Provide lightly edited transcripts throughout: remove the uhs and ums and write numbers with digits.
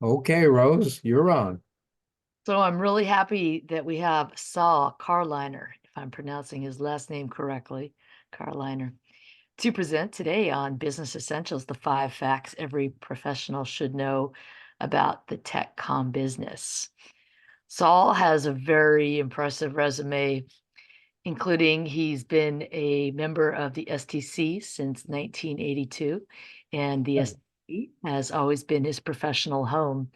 Okay, Rose, you're on. So I'm really happy that we have Saul Carliner, if I'm pronouncing his last name correctly, Carliner, to present today on Business Essentials, the 5 facts every professional should know about the tech com business. Saul has a very impressive resume, including he's been a member of the STC since 1982, and the STC has always been his professional home.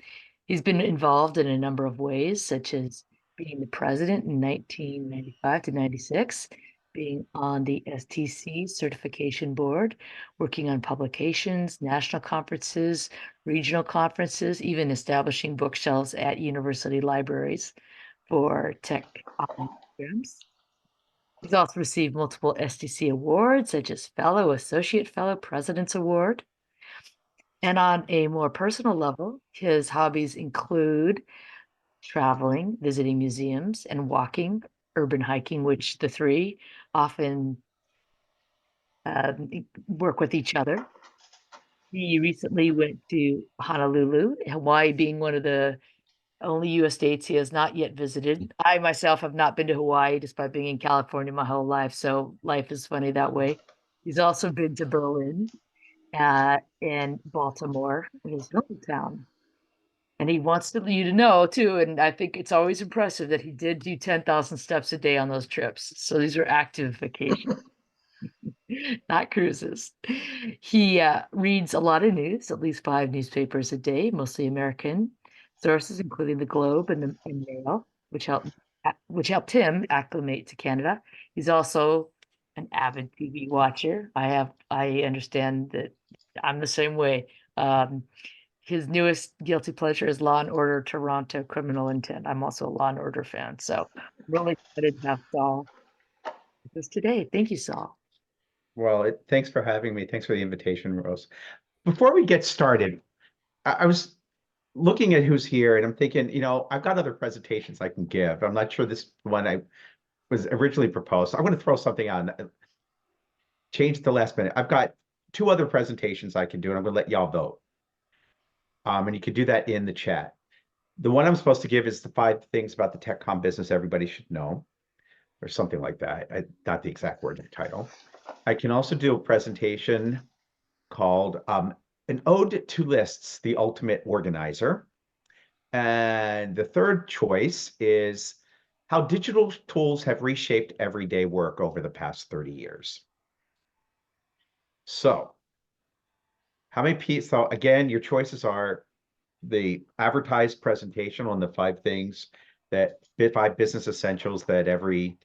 He's been involved in a number of ways, such as being the president in 1995 to 96, being on the STC certification board, working on publications, national conferences, regional conferences, even establishing bookshelves at university libraries for tech programs. He's also received multiple STC awards, such as Fellow, Associate Fellow, President's Award. And on a more personal level, his hobbies include traveling, visiting museums, and walking, urban hiking, which the three often work with each other. He recently went to Honolulu, Hawaii being one of the only US states he has not yet visited. I myself have not been to Hawaii despite being in California my whole life, so life is funny that way. He's also been to Berlin and Baltimore, his hometown. And he wants you to know too, and I think it's always impressive that he did do 10,000 steps a day on those trips. So these are active vacations, not cruises. He reads a lot of news, at least 5 newspapers a day, mostly American sources, including the Globe and Mail, which helped him acclimate to Canada. He's also an avid TV watcher. I understand that I'm the same way. His newest guilty pleasure is Law and Order Toronto Criminal Intent. I'm also a Law and Order fan, so I'm really excited to have Saul with us today. Thank you, Saul. Well, thanks for having me. Thanks for the invitation, Rose. Before we get started, I was looking at who's here and I'm thinking, I've got other presentations I can give. I'm not sure this one I was originally proposed. I'm going to throw something on, change the last minute. I've got 2 other presentations I can do, and I'm going to let y'all vote. And you can do that in the chat. The one I'm supposed to give is the 5 things about the tech com business everybody should know, or something like that. Not the exact word in the title. I can also do a presentation called An Ode to Lists, the Ultimate Organizer. And the third choice is how digital tools have reshaped everyday work over the past 30 years. So how many people, so again, your choices are the advertised presentation on the 5 things that 5 business essentials that every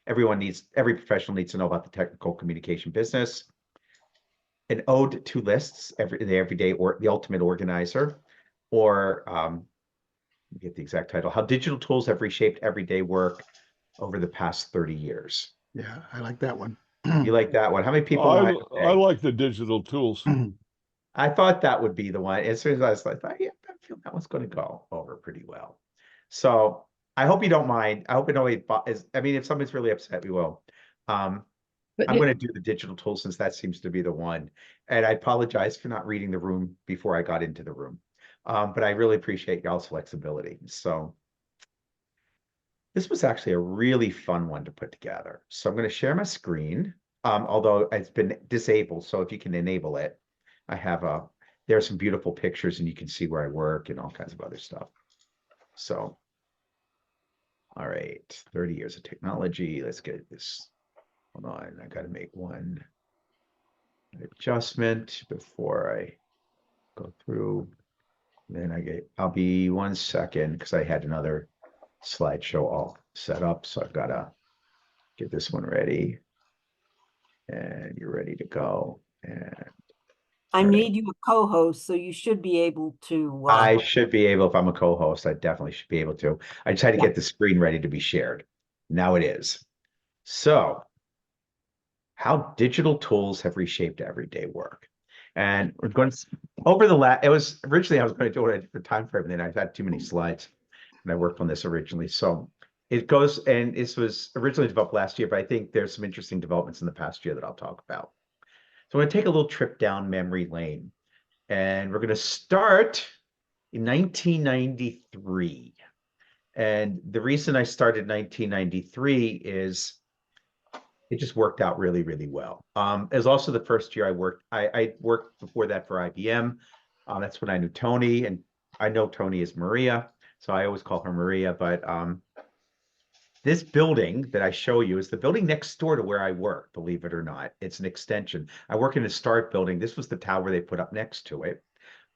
professional needs to know about the technical communication business. An ode to lists, the everyday or the ultimate organizer, or get the exact title, how digital tools have reshaped everyday work over the past 30 years. Yeah, I like that one. You like that one? How many people? I like the digital tools. I thought that would be the one. As soon as I was like, yeah, I feel that one's going to go over pretty well. So I hope you don't mind. I hope nobody is. I mean, if somebody's really upset, we will. I'm going to do the digital tool since that seems to be the one. And I apologize for not reading the room before I got into the room. But I really appreciate y'all's flexibility. So this was actually a really fun one to put together. So I'm going to share my screen, although it's been disabled. So if you can enable it, I have there are some beautiful pictures and you can see where I work and all kinds of other stuff. So, all right, 30 years of technology. Let's get this. Hold on, I got to make one adjustment before I go through. Then I'll be 1 second because I had another slideshow all set up. So I've got to get this one ready. And you're ready to go. And I made you a co-host, so you should be able to. I should be able, if I'm a co-host, I definitely should be able to. I just had to get the screen ready to be shared. Now it is. So, how digital tools have reshaped everyday work. And we're going to, it was originally I was going to do it at a different time frame, and then I've had too many slides, and I worked on this originally. So it goes, and this was originally developed last year, but I think there's some interesting developments in the past year that I'll talk about. So I'm going to take a little trip down memory lane, and we're going to start in 1993. And the reason I started 1993 is it just worked out really, really well. It was also the first year I worked. I worked before that for IBM. That's when I knew Tony, and I know Tony is Maria, so I always call her Maria. But this building that I show you is the building next door to where I work, believe it or not. It's an extension. I work in a Start building. This was the tower they put up next to it.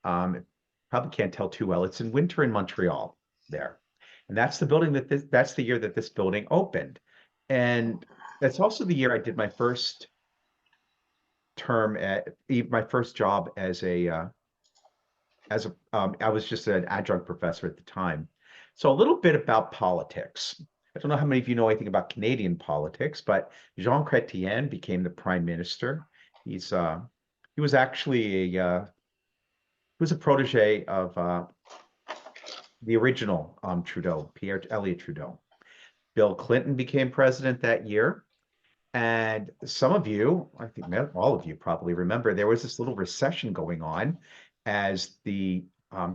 Probably can't tell too well. It's in winter in Montreal there. And that's the building that's the year that this building opened. And that's also the year I did my first term my first job as I was just an adjunct professor at the time. So a little bit about politics. I don't know how many of you know anything about Canadian politics, but Jean Chrétien became the prime minister. He was actually a protege of the original Trudeau, Pierre Elliott Trudeau. Bill Clinton became president that year. And some of you, I think all of you probably remember, there was this little recession going on as the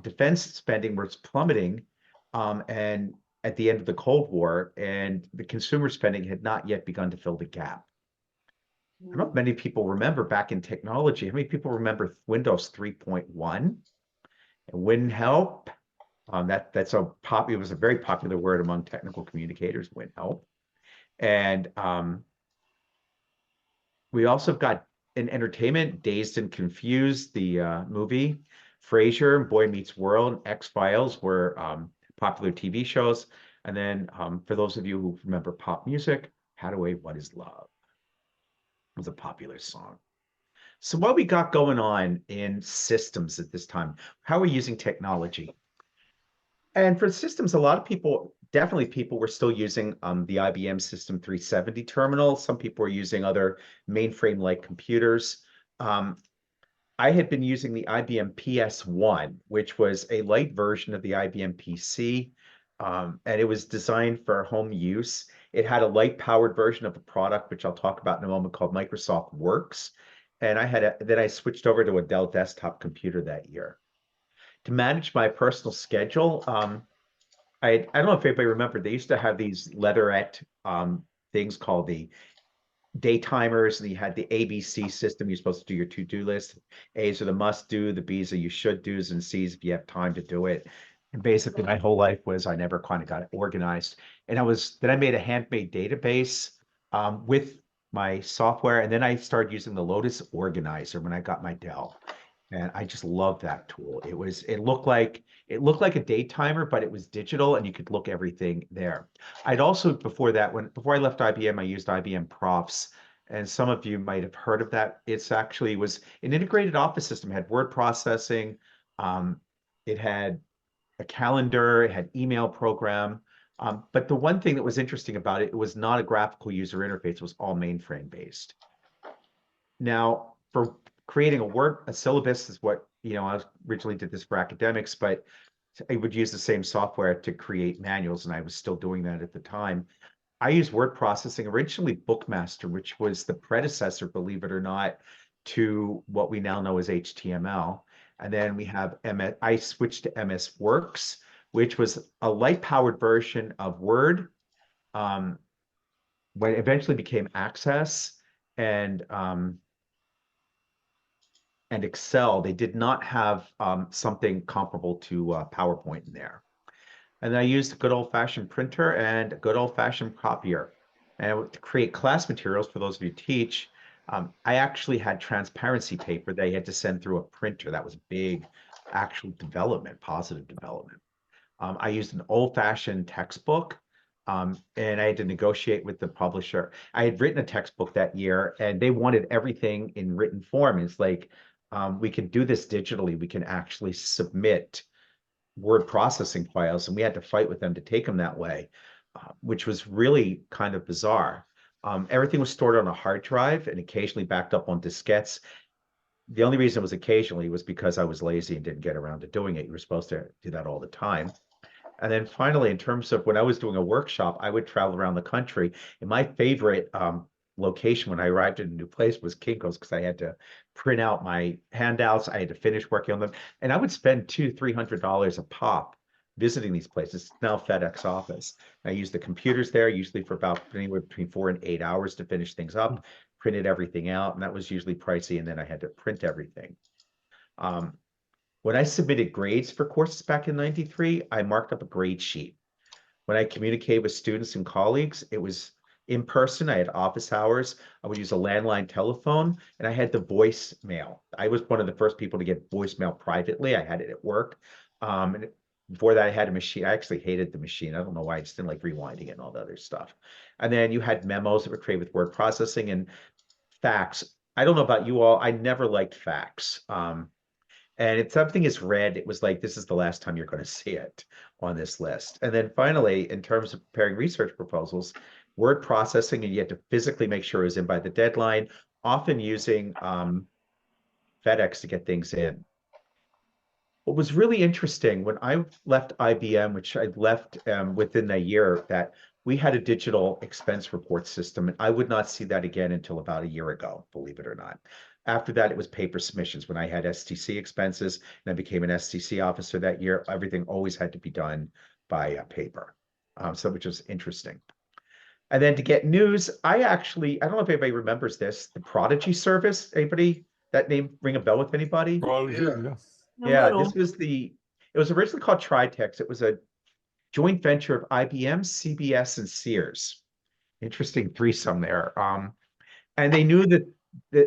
defense spending was plummeting and at the end of the Cold War, and the consumer spending had not yet begun to fill the gap. I don't know if many people remember back in technology. How many people remember Windows 3.1 and WinHelp? It was a very popular word among technical communicators, WinHelp. And we also got in entertainment, Dazed and Confused, the movie, Frasier, Boy Meets World, X-Files were popular TV shows. And then for those of you who remember pop music, Hathaway, What is Love? Was a popular song. So what we got going on in systems at this time, how are we using technology? And for systems, a lot of people, definitely people were still using the IBM System 370 terminal. Some people were using other mainframe-like computers. I had been using the IBM PS1, which was a light version of the IBM PC, and it was designed for home use. It had a light-powered version of a product, which I'll talk about in a moment, called Microsoft Works. And then I switched over to a Dell desktop computer that year. To manage my personal schedule, I don't know if anybody remembered, they used to have these leatherette things called the day timers, and you had the ABC system. You're supposed to do your to-do list. A's are the must-do, the B's are you should-dos, and C's if you have time to do it. And basically, my whole life was I never kind of got it organized. And then I made a handmade database with my software, and then I started using the Lotus Organizer when I got my Dell. And I just loved that tool. It looked like a day timer, but it was digital and you could look everything there. I'd also, before I left IBM, I used IBM Profs. And some of you might have heard of that. It was an integrated office system. It had word processing. It had a calendar, it had email program. But the one thing that was interesting about it was not a graphical user interface. It was all mainframe based. Now, for creating a syllabus is what, I originally did this for academics, but I would use the same software to create manuals, and I was still doing that at the time. I used word processing, originally Bookmaster, which was the predecessor, believe it or not, to what we now know as HTML. And then I switched to MS Works, which was a light-powered version of Word, when it eventually became Access and Excel. They did not have something comparable to PowerPoint in there. And then I used a good old-fashioned printer and a good old-fashioned copier. And to create class materials, for those of you who teach, I actually had transparency paper that I had to send through a printer. That was big, actual development, positive development. I used an old-fashioned textbook, and I had to negotiate with the publisher. I had written a textbook that year, and they wanted everything in written form. It's like, we can do this digitally. We can actually submit word processing files, and we had to fight with them to take them that way, which was really kind of bizarre. Everything was stored on a hard drive and occasionally backed up on diskettes. The only reason it was occasionally was because I was lazy and didn't get around to doing it. You were supposed to do that all the time. And then finally, in terms of when I was doing a workshop, I would travel around the country, and my favorite location when I arrived in a new place was Kinko's because I had to print out my handouts. I had to finish working on them. And I would spend $200-300 a pop visiting these places. It's now FedEx office. I used the computers there usually for about anywhere between 4 and 8 hours to finish things up, printed everything out, and that was usually pricey. And then I had to print everything. When I submitted grades for courses back in '93, I marked up a grade sheet. When I communicated with students and colleagues, it was in person. I had office hours. I would use a landline telephone, and I had the voicemail. I was one of the first people to get voicemail privately. I had it at work. And before that, I had a machine. I actually hated the machine. I don't know why. I just didn't like rewinding it and all the other stuff. And then you had memos that were created with word processing and fax. I don't know about you all. I never liked fax. And if something is read, it was like, this is the last time you're going to see it on this list. And then finally, in terms of preparing research proposals, word processing, and you had to physically make sure it was in by the deadline, often using FedEx to get things in. What was really interesting when I left IBM, which I left within a year, that we had a digital expense report system, and I would not see that again until about a year ago, believe it or not. After that, it was paper submissions. When I had STC expenses and I became an STC officer that year, everything always had to be done by paper. So which was interesting. And then to get news, I don't know if anybody remembers this, the Prodigy service. Anybody, that name ring a bell with anybody? Prodigy, yeah. A Yeah, little. it was originally called Tritex. It was a joint venture of IBM, CBS, and Sears. Interesting threesome there. And they knew that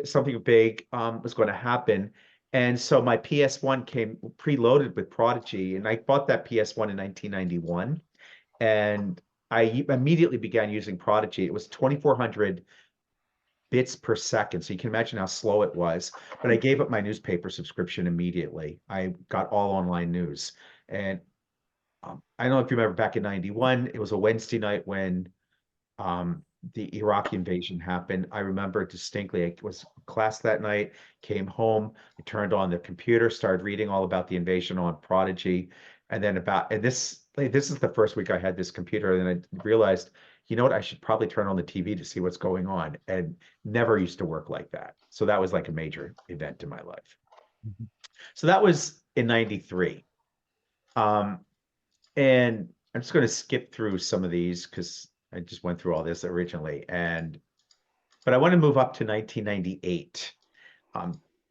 something big was going to happen. And so my PS1 came preloaded with Prodigy, and I bought that PS1 in 1991. And I immediately began using Prodigy. It was 2,400 bits per second. So you can imagine how slow it was. But I gave up my newspaper subscription immediately. I got all online news. And I don't know if you remember back in '91, it was a Wednesday night when the Iraq invasion happened. I remember distinctly, I was class that night, came home, I turned on the computer, started reading all about the invasion on Prodigy. And then this is the first week I had this computer, and I realized, you know what, I should probably turn on the TV to see what's going on. And never used to work like that. So that was like a major event in my life. So that was in '93. And I'm just going to skip through some of these because I just went through all this originally. But I want to move up to 1998.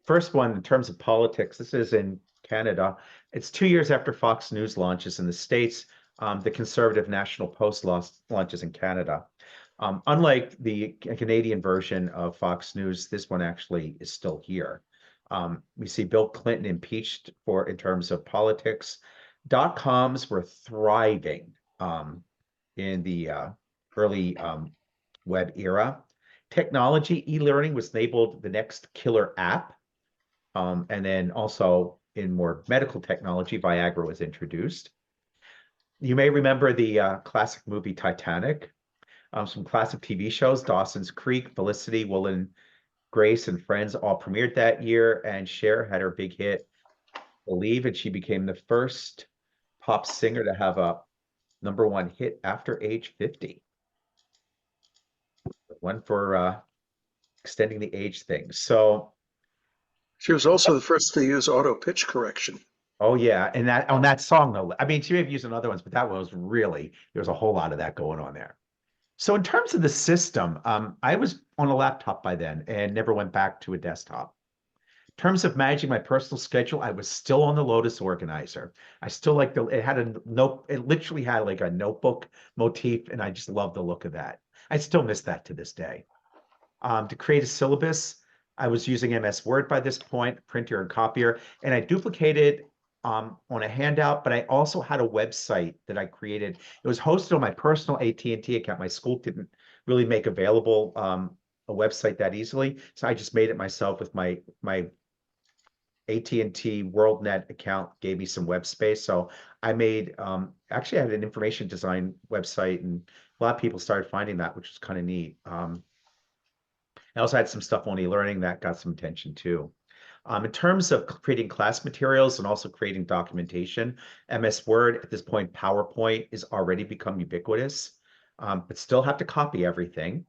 First one, in terms of politics, this is in Canada. It's 2 years after Fox News launches in the States. The conservative National Post launches in Canada. Unlike the Canadian version of Fox News, this one actually is still here. We see Bill Clinton impeached in terms of politics. .coms were thriving in the early web era. Technology, e-learning was labeled the next killer app. And then also in more medical technology, Viagra was introduced. You may remember the classic movie Titanic. Some classic TV shows, Dawson's Creek, Felicity, Will and Grace, and Friends all premiered that year. And Cher had her big hit, Believe, and she became the first pop singer to have a #1 hit after age 50. One for extending the age thing. So She was also the first to use auto pitch correction. oh yeah, and that on that song though, I mean, she may have used in other ones, but that was really, there was a whole lot of that going on there. So in terms of the system, I was on a laptop by then and never went back to a desktop. In terms of managing my personal schedule, I was still on the Lotus organizer. I still like it had a note, it literally had like a notebook motif, and I just love the look of that. I still miss that to this day. To create a syllabus, I was using MS Word by this point, printer and copier, and I duplicated on a handout, but I also had a website that I created. It was hosted on my personal AT&T account. My school didn't really make available a website that easily, so I just made it myself with my AT&T WorldNet account gave me some web space. So I made, actually I had an information design website, and a lot of people started finding that, which was kind of neat. I also had some stuff on e-learning that got some attention too. In terms of creating class materials and also creating documentation, MS Word, at this point, PowerPoint is already become ubiquitous, but still have to copy everything.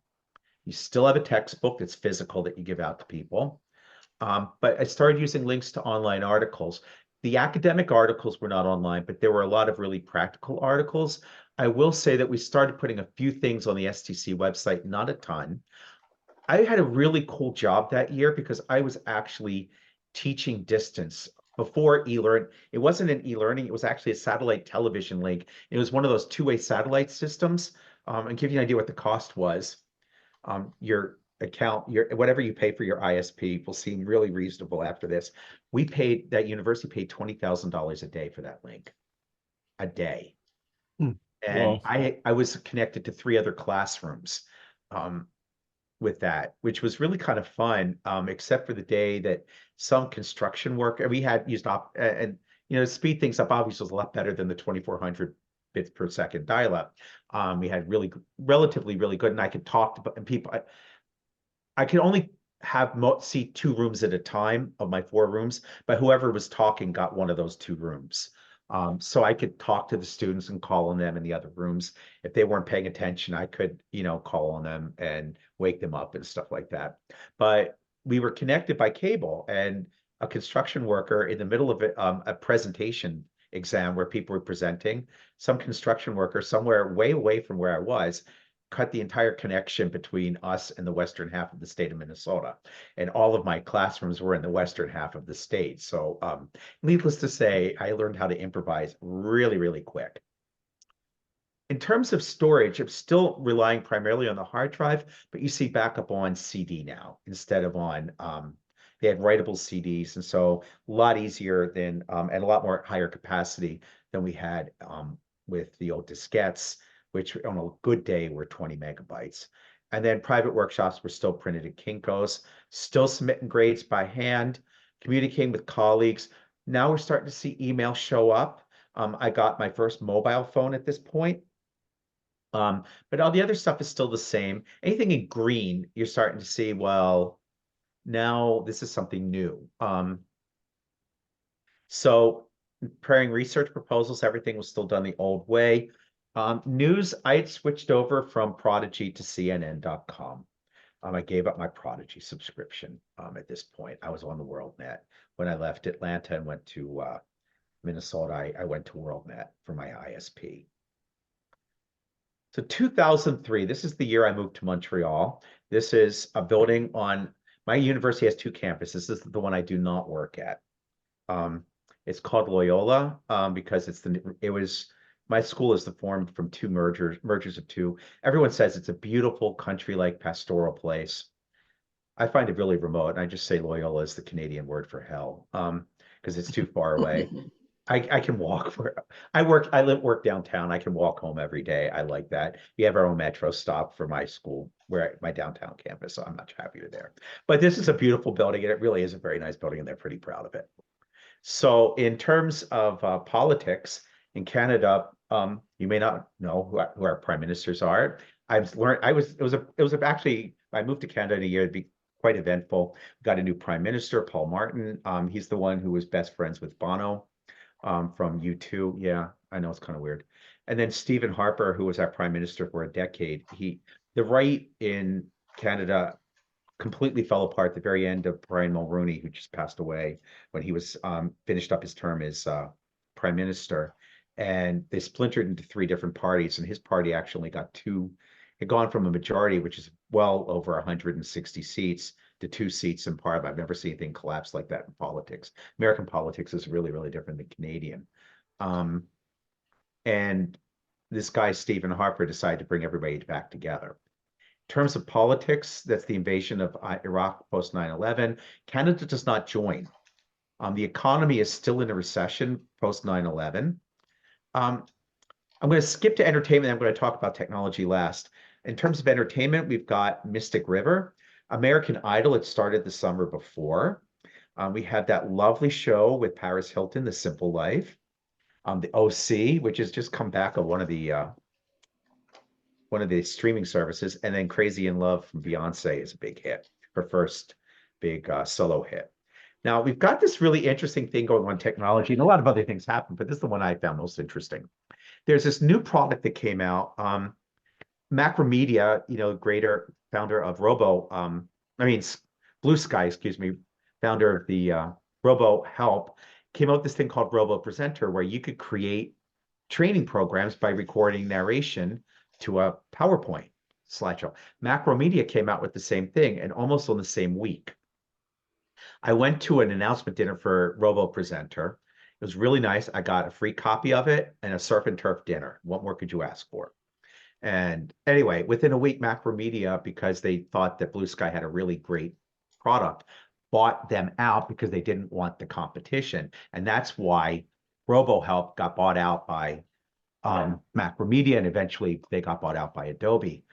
You still have a textbook that's physical that you give out to people. But I started using links to online articles. The academic articles were not online, but there were a lot of really practical articles. I will say that we started putting a few things on the STC website, not a ton. I had a really cool job that year because I was actually teaching distance before e-learn. It wasn't an e-learning, it was actually a satellite television link. It was one of those two-way satellite systems. And give you an idea what the cost was. Your account, whatever you pay for your ISP will seem really reasonable after this. That university paid $20,000 a day for that link. A day. And Wow. I was connected to 3 other classrooms. With that, which was really kind of fun, except for the day that some construction work, and we had used and to speed things up, obviously was a lot better than the 2400 bits per second dial-up. We had relatively really good, and I could talk to people. I could only see 2 rooms at a time of my 4 rooms, but whoever was talking got one of those 2 rooms. So I could talk to the students and call on them in the other rooms. If they weren't paying attention, I could, call on them and wake them up and stuff like that. But we were connected by cable, and a construction worker in the middle of a presentation exam where people were presenting, some construction worker somewhere way away from where I was cut the entire connection between us and the western half of the state of Minnesota. And all of my classrooms were in the western half of the state. So needless to say, I learned how to improvise really, really quick. In terms of storage, I'm still relying primarily on the hard drive, but you see backup on CD now instead of on, they had writable CDs. And so a lot easier than, and a lot more higher capacity than we had with the old diskettes, which on a good day were 20 megabytes. And then private workshops were still printed at Kinko's, still submitting grades by hand, communicating with colleagues. Now we're starting to see email show up. I got my first mobile phone at this point. But all the other stuff is still the same. Anything in green, you're starting to see, well, now this is something new. So preparing research proposals, everything was still done the old way. News, I had switched over from Prodigy to CNN.com. I gave up my Prodigy subscription at this point. I was on the WorldNet. When I left Atlanta and went to Minnesota, I went to WorldNet for my ISP. So 2003, this is the year I moved to Montreal. This is a building my university has 2 campuses. This is the one I do not work at. It's called Loyola because my school is formed from 2 mergers of 2. Everyone says it's a beautiful country-like pastoral place. I find it really remote, and I just say Loyola is the Canadian word for hell because it's too far away. I can walk I work downtown. I can walk home every day. I like that. We have our own metro stop for my school, my downtown campus, so I'm much happier there. But this is a beautiful building, and it really is a very nice building, and they're pretty proud of it. So in terms of politics, in Canada, you may not know who our prime ministers are. I've learned. Actually, I moved to Canada in a year to be quite eventful. We got a new prime minister, Paul Martin. He's the one who was best friends with Bono from U2. Yeah, I know it's kind of weird. And then Stephen Harper, who was our prime minister for a decade. The right in Canada completely fell apart at the very end of Brian Mulroney, who just passed away when he was finished up his term as prime minister. And they splintered into 3 different parties, and his party actually had gone from a majority, which is well over 160 seats, to 2 seats in Parliament. I've never seen anything collapse like that in politics. American politics is really, really different than Canadian. And this guy, Stephen Harper, decided to bring everybody back together. In terms of politics, that's the invasion of Iraq post 9/11. Canada does not join. The economy is still in a recession post 9/11. I'm going to skip to entertainment. I'm going to talk about technology last. In terms of entertainment, we've got Mystic River, American Idol. It started the summer before. We had that lovely show with Paris Hilton, The Simple Life. The OC, which has just come back on one of the streaming services, and then Crazy in Love from Beyonce is a big hit, her first big solo hit. Now, we've got this really interesting thing going on in technology, and a lot of other things happen, but this is the one I found most interesting. There's this new product that came out, Macromedia, founder of Blue Sky, excuse me, founder of the Robo Help, came out with this thing called Robo Presenter, where you could create training programs by recording narration to a PowerPoint slideshow. Macromedia came out with the same thing, and almost on the same week. I went to an announcement dinner for Robo Presenter. It was really nice. I got a free copy of it and a surf and turf dinner. What more could you ask for? And anyway, within a week, Macromedia, because they thought that Blue Sky had a really great product, bought them out because they didn't want the competition. And that's why RoboHelp got bought out by Macromedia, and eventually they got bought out by Adobe.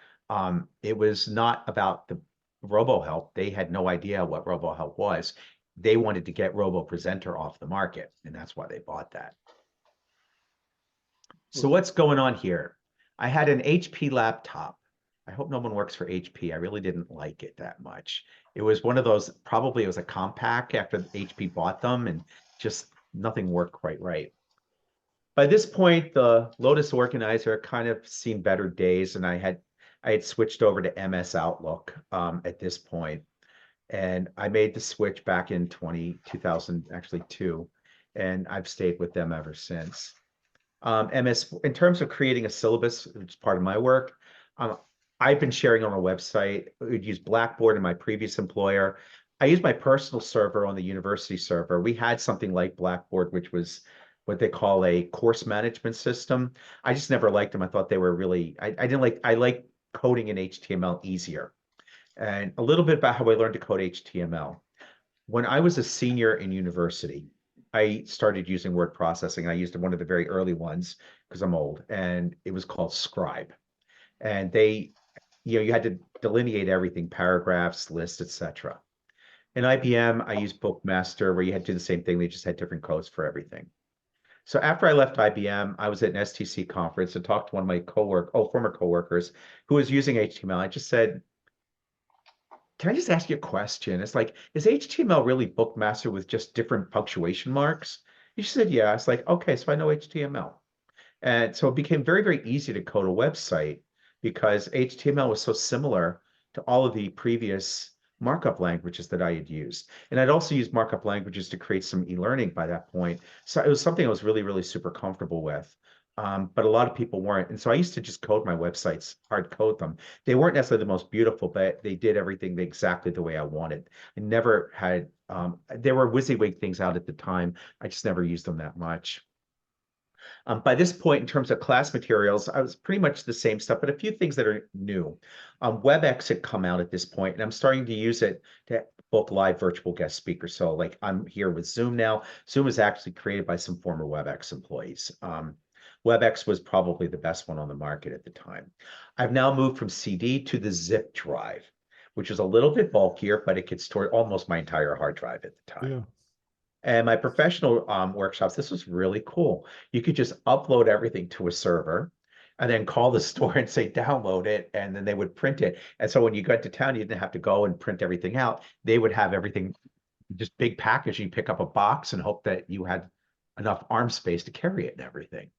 It was not about the RoboHelp. They had no idea what RoboHelp was. They wanted to get Robo Presenter off the market, and that's why they bought that. So what's going on here? I had an HP laptop. I hope no one works for HP. I really didn't like it that much. It was one of those, probably it was a Compaq after HP bought them, and just nothing worked quite right. By this point, the Lotus Organizer kind of seen better days, and I had switched over to MS Outlook at this point. And I made the switch back in 2000, actually 2, and I've stayed with them ever since. MS, in terms of creating a syllabus, which is part of my work, I've been sharing on a website. We'd use Blackboard in my previous employer. I use my personal server on the university server. We had something like Blackboard, which was what they call a course management system. I just never liked them. I thought they were really, I like coding in HTML easier. And a little bit about how I learned to code HTML. When I was a senior in university, I started using word processing. I used one of the very early ones because I'm old, and it was called Scribe. And you had to delineate everything, paragraphs, lists, etc. In IBM, I used Bookmaster, where you had to do the same thing. They just had different codes for everything. So after I left IBM, I was at an STC conference and talked to one of my former coworkers who was using HTML. I just said, can I just ask you a question? It's like, is HTML really Bookmaster with just different punctuation marks? She said, yeah. It's like, okay, so I know HTML. And so it became very, very easy to code a website because HTML was so similar to all of the previous markup languages that I had used. And I'd also used markup languages to create some e-learning by that point. So it was something I was really, really super comfortable with. But a lot of people weren't. And so I used to just code my websites, hard code them. They weren't necessarily the most beautiful, but they did everything exactly the way I wanted. I never had, there were WYSIWYG things out at the time. I just never used them that much. By this point, in terms of class materials, I was pretty much the same stuff, but a few things that are new. WebEx had come out at this point, and I'm starting to use it to book live virtual guest speakers. So like I'm here with Zoom now. Zoom was actually created by some former WebEx employees. WebEx was probably the best one on the market at the time. I've now moved from CD to the zip drive, which is a little bit bulkier, but it could store almost my entire hard drive at the time. Yeah. And my professional workshops, this was really cool. You could just upload everything to a server and then call the store and say, download it, and then they would print it. And so when you got to town, you didn't have to go and print everything out. They would have everything, just big package. You pick up a box and hope that you had enough arm space to carry it and everything.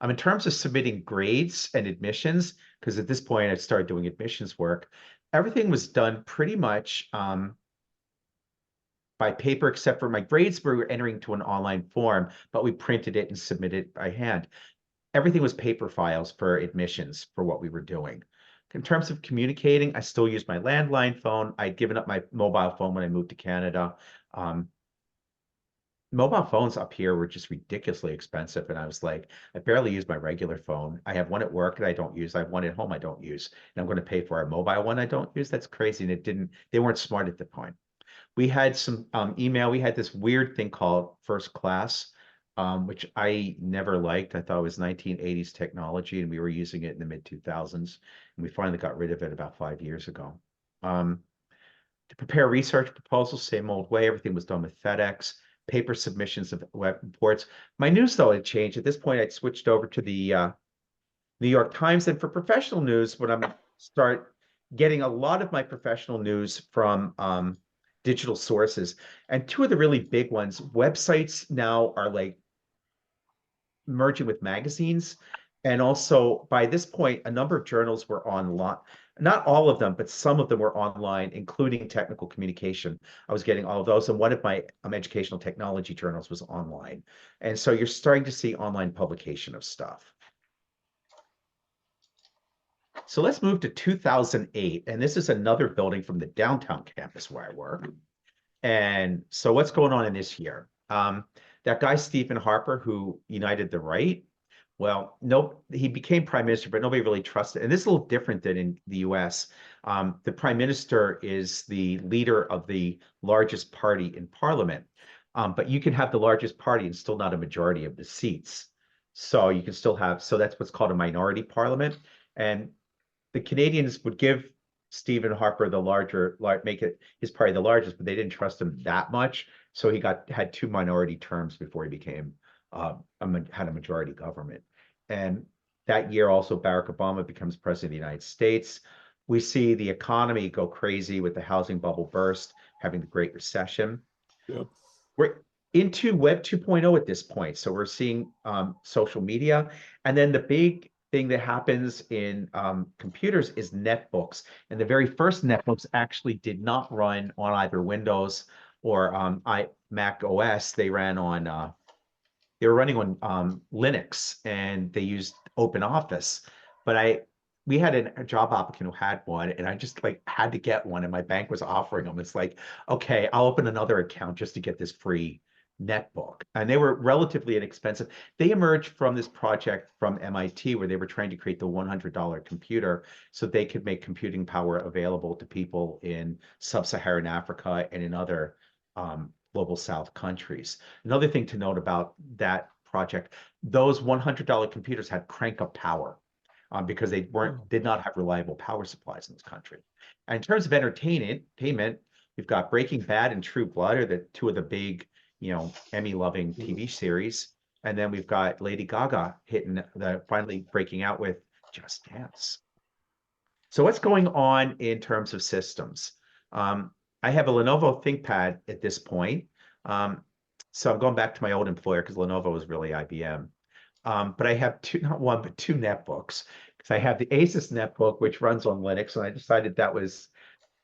In terms of submitting grades and admissions, because at this point I started doing admissions work, everything was done pretty much by paper, except for my grades were entering to an online form, but we printed it and submitted it by hand. Everything was paper files for admissions for what we were doing. In terms of communicating, I still use my landline phone. I'd given up my mobile phone when I moved to Canada. Mobile phones up here were just ridiculously expensive. And I was like, I barely use my regular phone. I have one at work that I don't use. I have one at home I don't use. And I'm going to pay for a mobile one I don't use. That's crazy. And they weren't smart at the point. We had some email. We had this weird thing called First Class, which I never liked. I thought it was 1980s technology, and we were using it in the mid-2000s. And we finally got rid of it about 5 years ago. To prepare research proposals, same old way. Everything was done with FedEx. Paper submissions of web reports. My news, though, had changed. At this point, I'd switched over to the New York Times. And for professional news, when I'm start getting a lot of my professional news from digital sources. And two of the really big ones, websites now are like merging with magazines. And also by this point, a number of journals were online. Not all of them, but some of them were online, including technical communication. I was getting all of those. And one of my educational technology journals was online. And so you're starting to see online publication of stuff. So let's move to 2008. And this is another building from the downtown campus where I work. And so what's going on in this year? That guy, Stephen Harper, who united the right, well, no, he became prime minister, but nobody really trusted. And this is a little different than in the US. The prime minister is the leader of the largest party in parliament. But you can have the largest party and still not a majority of the seats. So you can still have, so that's what's called a minority parliament. And the Canadians would give Stephen Harper the make it his party the largest, but they didn't trust him that much. So he had 2 minority terms before he became had a majority government. And that year also Barack Obama becomes president of the United States. We see the economy go crazy with the housing bubble burst, having the Great Recession. Yep. We're into Web 2.0 at this point. So we're seeing social media. And then the big thing that happens in computers is netbooks. And the very first netbooks actually did not run on either Windows or Mac OS. They ran on they were running on Linux, and they used OpenOffice. But we had a job applicant who had one, and I just like had to get one, and my bank was offering them. It's like, okay, I'll open another account just to get this free netbook. And they were relatively inexpensive. They emerged from this project from MIT where they were trying to create the $100 computer so they could make computing power available to people in sub-Saharan Africa and in other global South countries. Another thing to note about that project, those $100 computers had crank-up power because they did not have reliable power supplies in this country. And in terms of entertainment, we've got Breaking Bad and True Blood are the 2 of the big, Emmy-loving TV series. And then we've got Lady Gaga finally breaking out with Just Dance. So what's going on in terms of systems? I have a Lenovo ThinkPad at this point. So I'm going back to my old employer because Lenovo was really IBM. But I have not one, but 2 netbooks. Because I have the Asus netbook, which runs on Linux, and I decided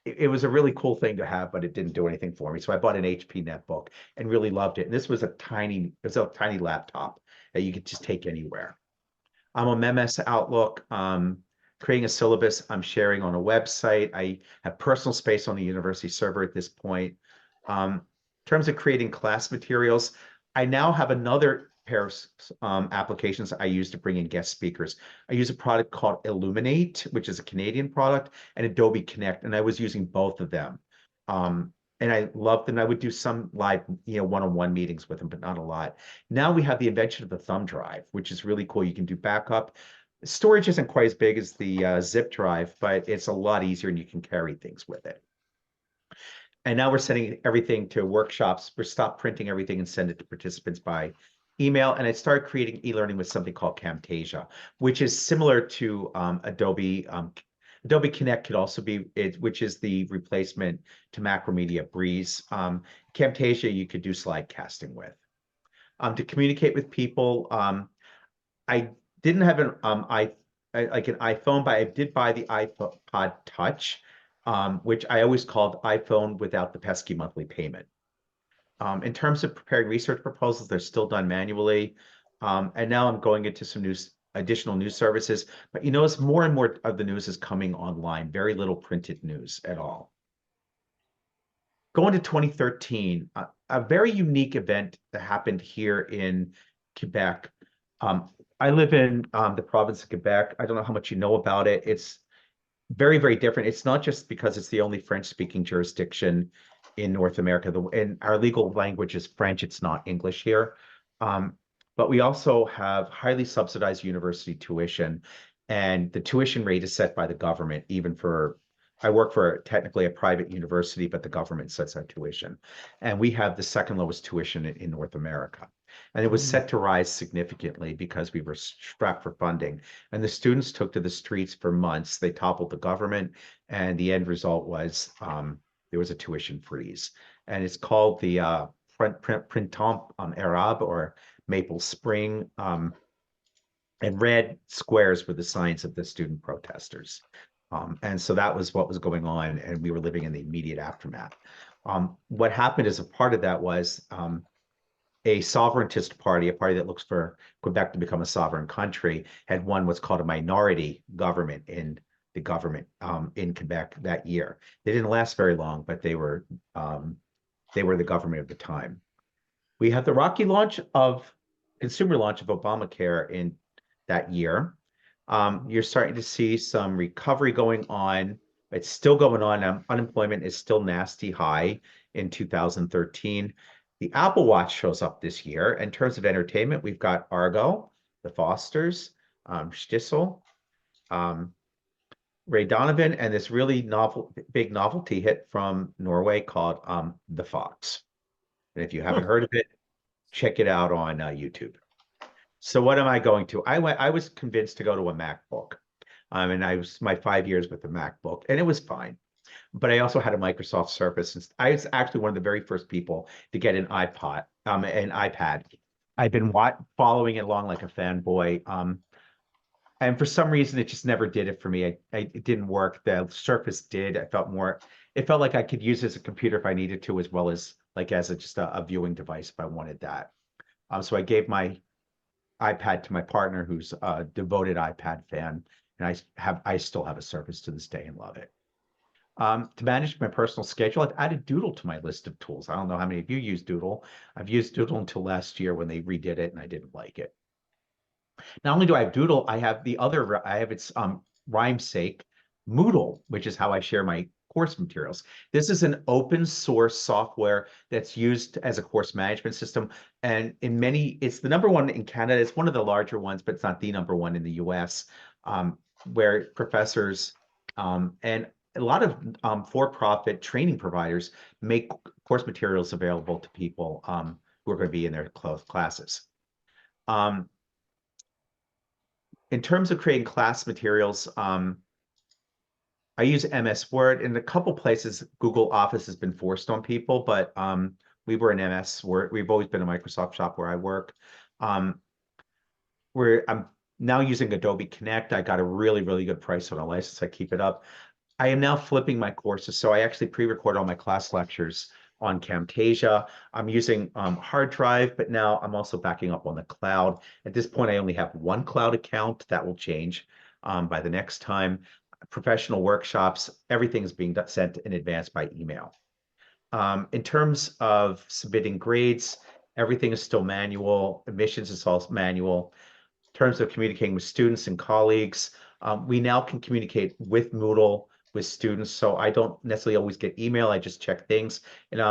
it was a really cool thing to have, but it didn't do anything for me. So I bought an HP netbook and really loved it. And this was a tiny laptop that you could just take anywhere. I'm on MS Outlook, creating a syllabus I'm sharing on a website. I have personal space on the university server at this point. In terms of creating class materials, I now have another pair of applications I use to bring in guest speakers. I use a product called Illuminate, which is a Canadian product, and Adobe Connect, and I was using both of them. And I loved them. I would do some live, one-on-one meetings with them, but not a lot. Now we have the invention of the thumb drive, which is really cool. You can do backup. Storage isn't quite as big as the zip drive, but it's a lot easier and you can carry things with it. And now we're sending everything to workshops. We're stopped printing everything and send it to participants by email. And I started creating e-learning with something called Camtasia, which is similar to Adobe. Adobe Connect could also be which is the replacement to Macromedia Breeze. Camtasia you could do slide casting with. To communicate with people, I didn't have an iPhone, but I did buy the iPod Touch, which I always called iPhone without the pesky monthly payment. In terms of preparing research proposals, they're still done manually. And now I'm going into some additional news services. But you notice more and more of the news is coming online, very little printed news at all. Going to 2013, a very unique event that happened here in Quebec. I live in the province of Quebec. I don't know how much you know about it. It's very, very different. It's not just because it's the only French-speaking jurisdiction in North America. And our legal language is French. It's not English here. But we also have highly subsidized university tuition. And the tuition rate is set by the government, I work for technically a private university, but the government sets our tuition. And we have the second lowest tuition in North America. And it was set to rise significantly because we were strapped for funding. And the students took to the streets for months. They toppled the government. And the end result was there was a tuition freeze. And it's called the Printemps Arabe, or Maple Spring. And red squares were the signs of the student protesters. And so that was what was going on, and we were living in the immediate aftermath. What happened as a part of that was a sovereigntist party, a party that looks for Quebec to become a sovereign country, had won what's called a minority government in the government in Quebec that year. They didn't last very long, but they were the government of the time. We had the rocky consumer launch of Obamacare in that year. You're starting to see some recovery going on. It's still going on. Unemployment is still nasty high in 2013. The Apple Watch shows up this year. In terms of entertainment, we've got Argo, The Fosters, Driscoll, Ray Donovan, and this really big novelty hit from Norway called The Fox. And if you haven't heard of it, check it out on YouTube. So what am I going to? I was convinced to go to a MacBook. And I was my 5 years with the MacBook, and it was fine. But I also had a Microsoft Surface. And I was actually one of the very first people to get an iPad. I've been following it along like a fanboy. And for some reason, it just never did it for me. It didn't work. The Surface did. It felt like I could use it as a computer if I needed to, as well as like as just a viewing device if I wanted that. So I gave my iPad to my partner, who's a devoted iPad fan, and I still have a Surface to this day and love it. To manage my personal schedule, I've added Doodle to my list of tools. I don't know how many of you use Doodle. I've used Doodle until last year when they redid it, and I didn't like it. Not only do I have Doodle, I have its rhymesake, Moodle, which is how I share my course materials. This is an open source software that's used as a course management system. And it's the number one in Canada. It's one of the larger ones, but it's not the number one in the US, where professors and a lot of for-profit training providers make course materials available to people who are going to be in their classes. In terms of creating class materials, I use MS Word. In a couple places, Google Office has been forced on people, but we were in MS Word. We've always been a Microsoft shop where I work. I'm now using Adobe Connect. I got a really, really good price on a license. I keep it up. I am now flipping my courses. So I actually pre-record all my class lectures on Camtasia. I'm using hard drive, but now I'm also backing up on the cloud. At this point, I only have one cloud account. That will change by the next time. Professional workshops, everything is being sent in advance by email. In terms of submitting grades, everything is still manual. Admissions is all manual. In terms of communicating with students and colleagues, we now can communicate with Moodle with students, so I don't necessarily always get email. I just check things. And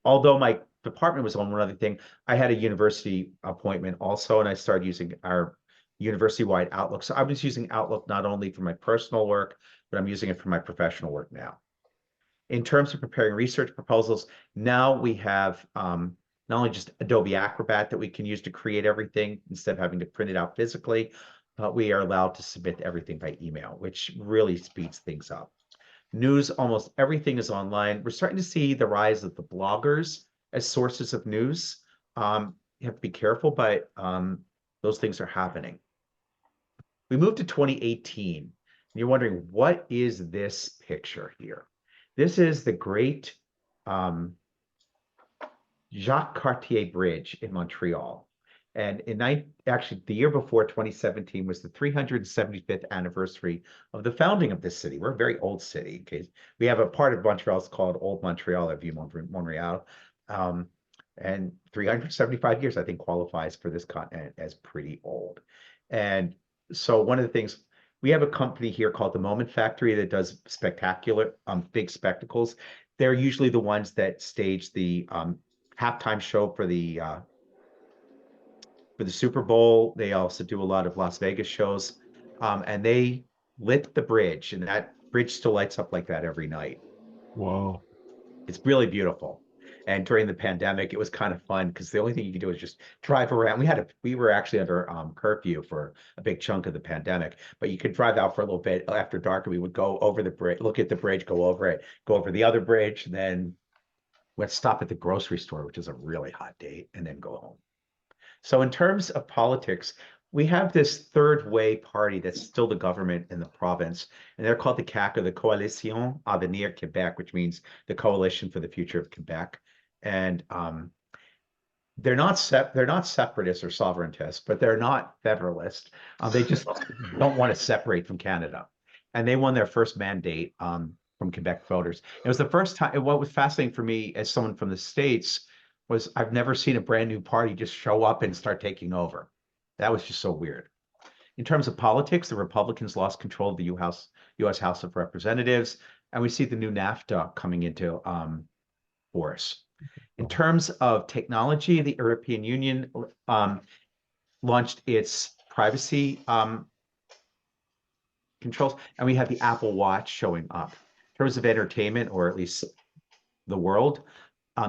although my department was on one other thing, I had a university appointment also, and I started using our university-wide Outlook. So I was using Outlook not only for my personal work, but I'm using it for my professional work now. In terms of preparing research proposals, now we have not only just Adobe Acrobat that we can use to create everything instead of having to print it out physically, but we are allowed to submit everything by email, which really speeds things up. News, almost everything is online. We're starting to see the rise of the bloggers as sources of news. You have to be careful, but those things are happening. We moved to 2018, and you're wondering, what is this picture here? This is the great Jacques Cartier Bridge in Montreal. And actually, the year before, 2017, was the 375th anniversary of the founding of this city. We're a very old city. Okay? We have a part of Montreal called Old Montreal, at Montreal. And 375 years, I think, qualifies for this continent as pretty old. And so one of the things, we have a company here called the Moment Factory that does spectacular, big spectacles. They're usually the ones that stage the halftime show for the Super Bowl. They also do a lot of Las Vegas shows, and they lit the bridge, and that bridge still lights up like that every night. Wow. It's really beautiful. And during the pandemic, it was kind of fun because the only thing you could do is just drive around. We were actually under curfew for a big chunk of the pandemic, but you could drive out for a little bit after dark, and we would go over the bridge, look at the bridge, go over it, go over the other bridge, and then we'd stop at the grocery store, which is a really hot date, and then go home. So in terms of politics, we have this third way party that's still the government in the province, and they're called the CAQ, or the Coalition Avenir Québec, which means the Coalition for the Future of Quebec. And they're not separatists or sovereigntists, but they're not federalist. They just don't want to separate from Canada. And they won their first mandate from Quebec voters. It was the first time. And what was fascinating for me as someone from the States was I've never seen a brand new party just show up and start taking over. That was just so weird. In terms of politics, the Republicans lost control of the U.S. House of Representatives, and we see the new NAFTA coming into force. In terms of technology, the European Union launched its privacy controls, and we have the Apple Watch showing up. In terms of entertainment, or at least the world,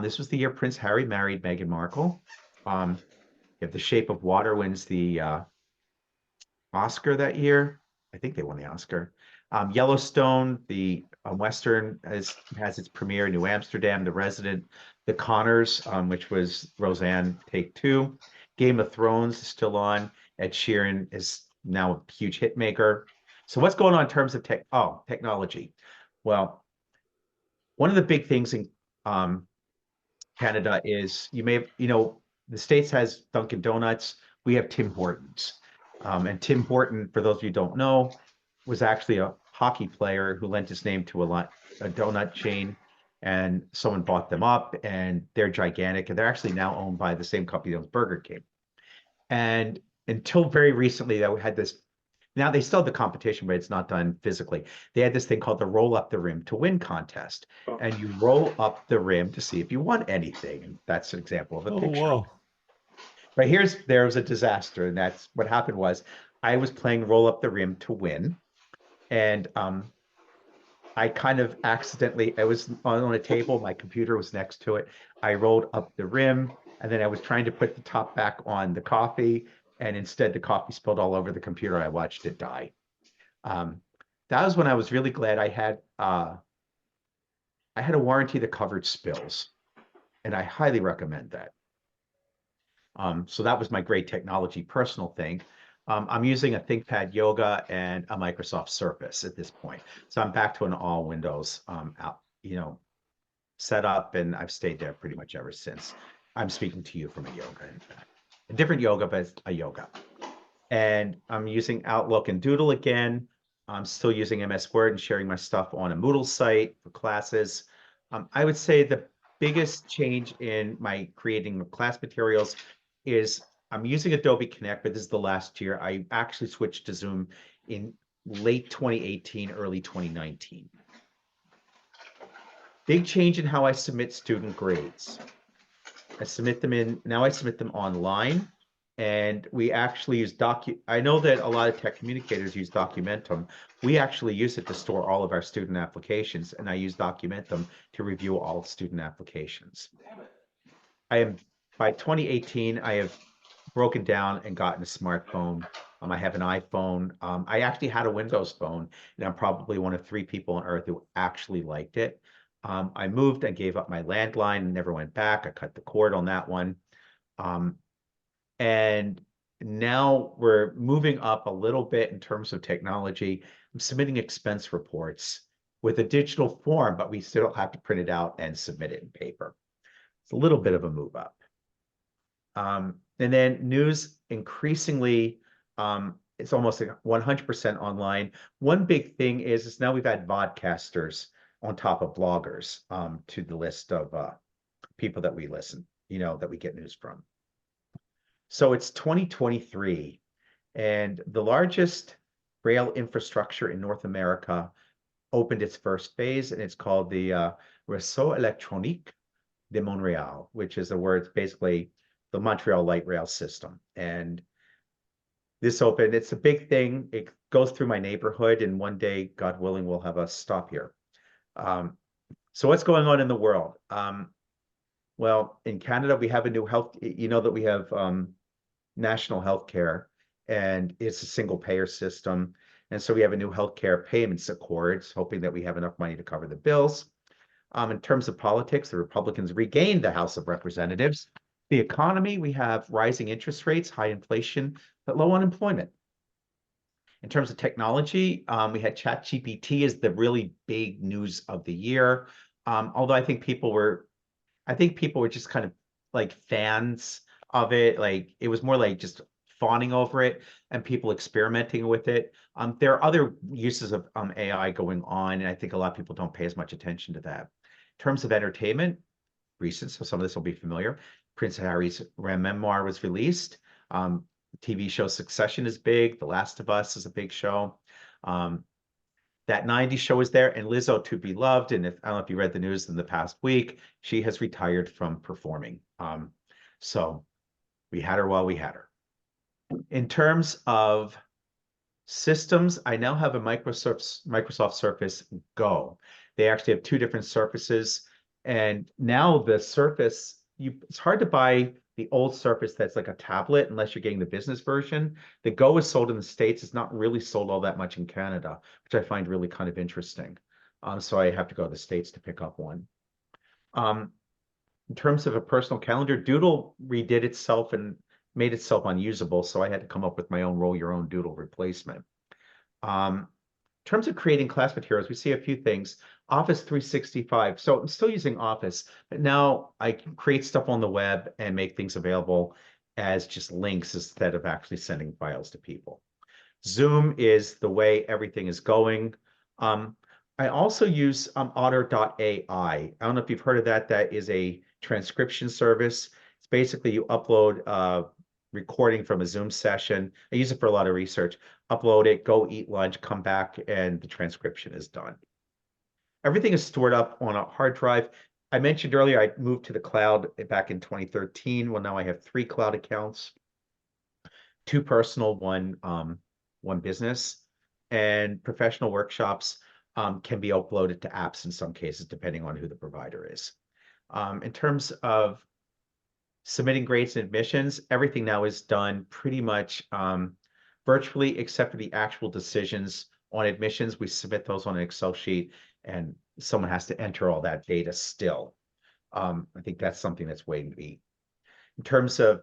this was the year Prince Harry married Meghan Markle. You have The Shape of Water wins the Oscar that year. I think they won the Oscar. Yellowstone, the Western, has its premiere in New Amsterdam. The Resident, The Connors, which was Roseanne Take Two. Game of Thrones is still on. Ed Sheeran is now a huge hit maker. So what's going on in terms of technology? Well, one of the big things in Canada is the States has Dunkin' Donuts. We have Tim Hortons. And Tim Horton, for those of you who don't know, was actually a hockey player who lent his name to a donut chain, and someone bought them up, and they're gigantic, and they're actually now owned by the same company that owns Burger King. And until very recently, we had this. Now they still have the competition, but it's not done physically. They had this thing called the Roll Up the Rim to Win contest, and you roll up the rim to see if you won anything. And that's an example of a Oh, picture. wow. But there was a disaster, and that's what happened was I was playing Roll Up the Rim to Win, and I kind of accidentally, I was on a table, my computer was next to it. I rolled up the rim, and then I was trying to put the top back on the coffee, and instead the coffee spilled all over the computer. I watched it die. That was when I was really glad I had a warranty that covered spills, and I highly recommend that. So that was my great technology personal thing. I'm using a ThinkPad Yoga and a Microsoft Surface at this point. So I'm back to an all Windows setup, and I've stayed there pretty much ever since. I'm speaking to you from a yoga, in fact. A different yoga, but it's a yoga. And I'm using Outlook and Doodle again. I'm still using MS Word and sharing my stuff on a Moodle site for classes. I would say the biggest change in my creating class materials is I'm using Adobe Connect, but this is the last year. I actually switched to Zoom in late 2018, early 2019. Big change in how I submit student grades. I submit them online, and we actually use I know that a lot of tech communicators use Documentum. We actually use it to store all of our student applications, and I use Documentum to review all student applications. By 2018, I have broken down and gotten a smartphone. I have an iPhone. I actually had a Windows phone, and I'm probably one of 3 people on earth who actually liked it. I moved and gave up my landline and never went back. I cut the cord on that one. And now we're moving up a little bit in terms of technology. I'm submitting expense reports with a digital form, but we still have to print it out and submit it in paper. It's a little bit of a move up. And then news increasingly, it's almost like 100% online. One big thing is now we've had vodcasters on top of bloggers to the list of people that we listen, that we get news from. So it's 2023, and the largest rail infrastructure in North America opened its first phase, and it's called the Réseau électronique de Montréal, which is a word, basically the Montreal light rail system. And this opened, it's a big thing. It goes through my neighborhood, and one day, God willing, we'll have a stop here. So what's going on in the world? Well, in Canada, we have a new health, that we have national health care, and it's a single payer system. And so we have a new healthcare payments accords, hoping that we have enough money to cover the bills. In terms of politics, the Republicans regained the House of Representatives. The economy, we have rising interest rates, high inflation, but low unemployment. In terms of technology, we had ChatGPT as the really big news of the year. Although I think people were just kind of like fans of it. Like it was more like just fawning over it and people experimenting with it. There are other uses of AI going on, and I think a lot of people don't pay as much attention to that. In terms of entertainment, recent, so some of this will be familiar. Prince Harry's memoir was released. TV show Succession is big. The Last of Us is a big show. That 90s show is there, and Lizzo, to be loved. And I don't know if you read the news in the past week, she has retired from performing. So we had her while we had her. In terms of systems, I now have a Microsoft Surface Go. They actually have two different Surfaces, and now the Surface, it's hard to buy the old Surface that's like a tablet unless you're getting the business version. The Go is sold in the States. It's not really sold all that much in Canada, which I find really kind of interesting. So I have to go to the States to pick up one. In terms of a personal calendar, Doodle redid itself and made itself unusable, so I had to come up with my own roll your own Doodle replacement. In terms of creating class materials, we see a few things. Office 365. So I'm still using Office, but now I can create stuff on the web and make things available as just links instead of actually sending files to people. Zoom is the way everything is going. I also use otter.ai. I don't know if you've heard of that. That is a transcription service. It's basically you upload a recording from a Zoom session. I use it for a lot of research. Upload it, go eat lunch, come back, and the transcription is done. Everything is stored up on a hard drive. I mentioned earlier I moved to the cloud back in 2013. Well, now I have 3 cloud accounts, 2 personal, one business, and professional workshops can be uploaded to apps in some cases, depending on who the provider is. In terms of submitting grades and admissions, everything now is done pretty much virtually, except for the actual decisions on admissions. We submit those on an Excel sheet, and someone has to enter all that data still. I think that's something that's waiting to be. In terms of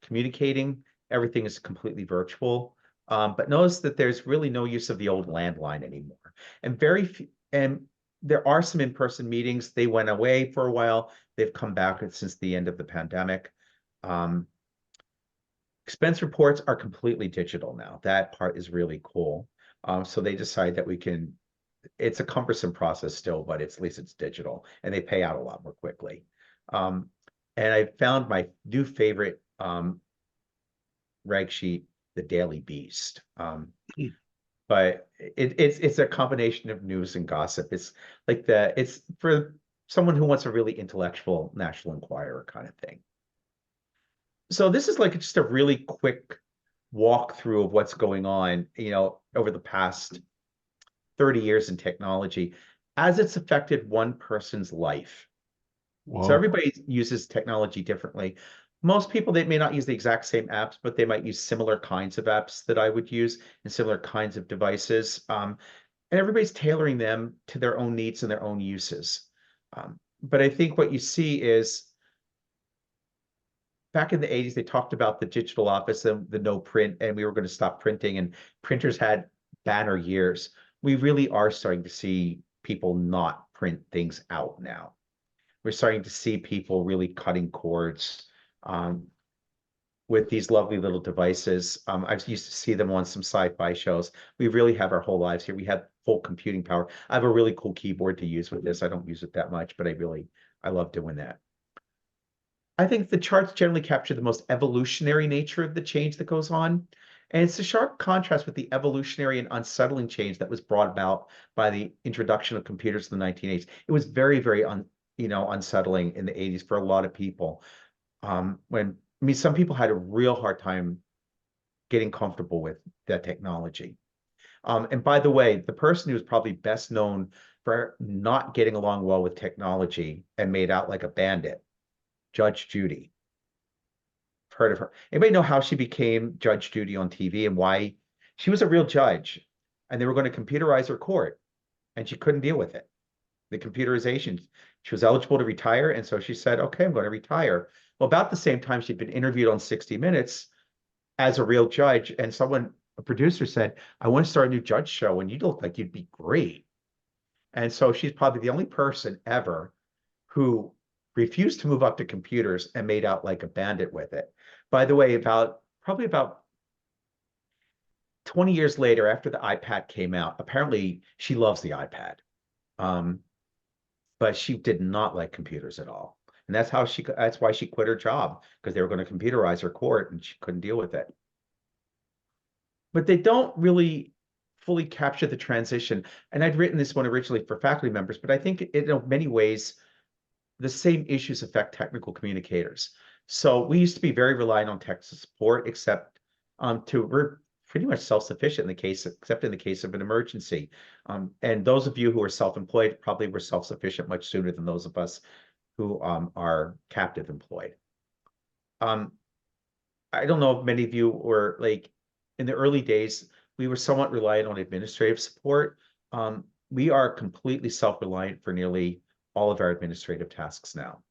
communicating, everything is completely virtual. But notice that there's really no use of the old landline anymore. And there are some in-person meetings. They went away for a while. They've come back since the end of the pandemic. Expense reports are completely digital now. That part is really cool. So they decide that it's a cumbersome process still, but at least it's digital, and they pay out a lot more quickly. And I found my new favorite reg sheet, the Daily Beast. But it's a combination of news and gossip. It's like it's for someone who wants a really intellectual National Enquirer kind of thing. So this is like just a really quick walkthrough of what's going on, over the past 30 years in technology as it's affected one person's life. Wow. So everybody uses technology differently. Most people, they may not use the exact same apps, but they might use similar kinds of apps that I would use and similar kinds of devices. And everybody's tailoring them to their own needs and their own uses. But I think what you see is back in the 80s, they talked about the digital office and the no print, and we were going to stop printing, and printers had banner years. We really are starting to see people not print things out now. We're starting to see people really cutting cords with these lovely little devices. I've used to see them on some sci-fi shows. We really have our whole lives here. We have full computing power. I have a really cool keyboard to use with this. I don't use it that much, but I love doing that. I think the charts generally capture the most evolutionary nature of the change that goes on. And it's a sharp contrast with the evolutionary and unsettling change that was brought about by the introduction of computers in the 1980s. It was very, very unsettling in the 80s for a lot of people. Some people had a real hard time getting comfortable with that technology. And by the way, the person who's probably best known for not getting along well with technology and made out like a bandit, Judge Judy. Heard of her? Anybody know how she became Judge Judy on TV and why? She was a real judge, and they were going to computerize her court, and she couldn't deal with it. The computerization. She was eligible to retire, and so she said, okay, I'm going to retire. Well, about the same time, she'd been interviewed on 60 Minutes as a real judge, and a producer said, I want to start a new judge show, and you look like you'd be great. And so she's probably the only person ever who refused to move up to computers and made out like a bandit with it. By the way, probably about 20 years later, after the iPad came out, apparently she loves the iPad. But she did not like computers at all. And that's why she quit her job, because they were going to computerize her court and she couldn't deal with it. But they don't really fully capture the transition. And I'd written this one originally for faculty members, but I think in many ways, the same issues affect technical communicators. So we used to be very reliant on tech support, except we're pretty much self-sufficient except in the case of an emergency. And those of you who are self-employed probably were self-sufficient much sooner than those of us who are captive employed. I don't know if many of you were like, in the early days, we were somewhat reliant on administrative support. We are completely self-reliant for nearly all of our administrative tasks now.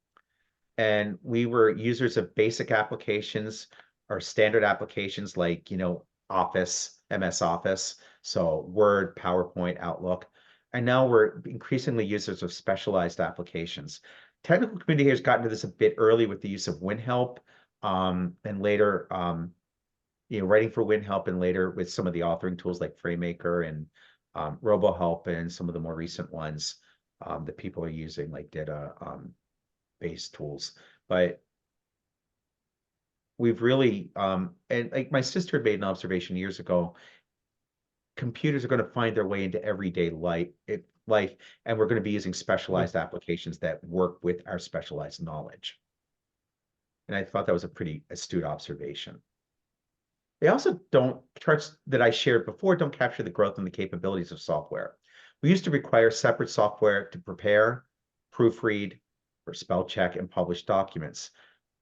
And we were users of basic applications or standard applications like, Office, MS Office, so Word, PowerPoint, Outlook. And now we're increasingly users of specialized applications. Technical communicators got into this a bit early with the use of WinHelp, and later, writing for WinHelp, and later with some of the authoring tools like FrameMaker and RoboHelp, and some of the more recent ones that people are using, like data-based tools. But we've really, and like my sister made an observation years ago, computers are going to find their way into everyday life, and we're going to be using specialized applications that work with our specialized knowledge. And I thought that was a pretty astute observation. They also charts that I shared before don't capture the growth and the capabilities of software. We used to require separate software to prepare, proofread, or spell check and publish documents.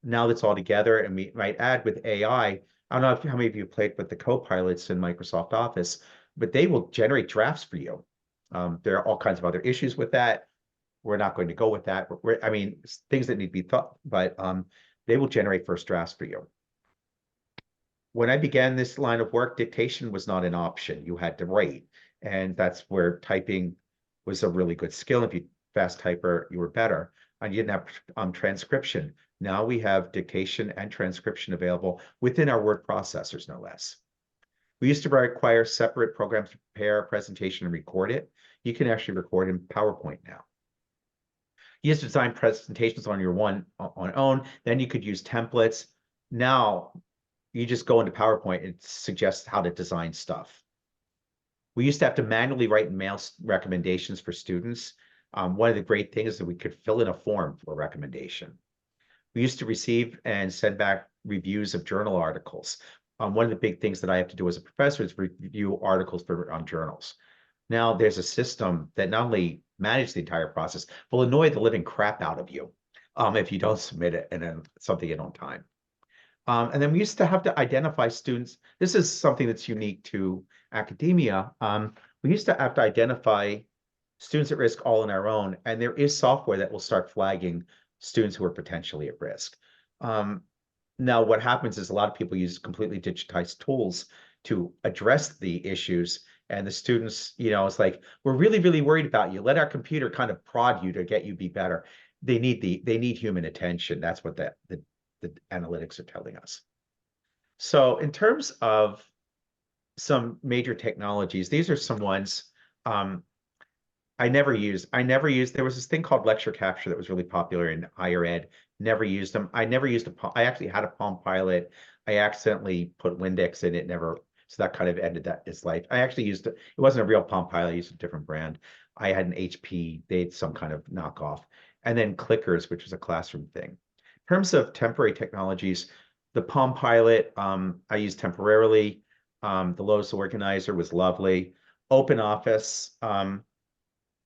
Now that's all together, and we might add with AI, I don't know how many of you played with the co-pilots in Microsoft Office, but they will generate drafts for you. There are all kinds of other issues with that. We're not going to go with that. I mean, things that need to be thought, but they will generate first drafts for you. When I began this line of work, dictation was not an option. You had to write, and that's where typing was a really good skill. If you fast typer, you were better. And you didn't have transcription. Now we have dictation and transcription available within our word processors, no less. We used to require separate programs to prepare a presentation and record it. You can actually record in PowerPoint now. You used to design presentations on your own. Then you could use templates. Now you just go into PowerPoint and it suggests how to design stuff. We used to have to manually write and mail recommendations for students. One of the great things is that we could fill in a form for a recommendation. We used to receive and send back reviews of journal articles. One of the big things that I have to do as a professor is review articles on journals. Now there's a system that not only manages the entire process, will annoy the living crap out of you if you don't submit it and something in on time. And then we used to have to identify students. This is something that's unique to academia. We used to have to identify students at risk all on our own, and there is software that will start flagging students who are potentially at risk. Now, what happens is a lot of people use completely digitized tools to address the issues, and the students, it's like, we're really, really worried about you. Let our computer kind of prod you to get you be better. They need human attention. That's what the analytics are telling us. So in terms of some major technologies, these are some ones I never used. There was this thing called lecture capture that was really popular in higher ed. Never used them. I never used I actually had a Palm Pilot. I accidentally put Windex in it, so that kind of ended its life. I actually used it. It wasn't a real Palm Pilot. I used a different brand. I had an HP. They had some kind of knockoff. And then clickers, which was a classroom thing. In terms of temporary technologies, the Palm Pilot, I used temporarily. The Lotus Organizer was lovely. OpenOffice,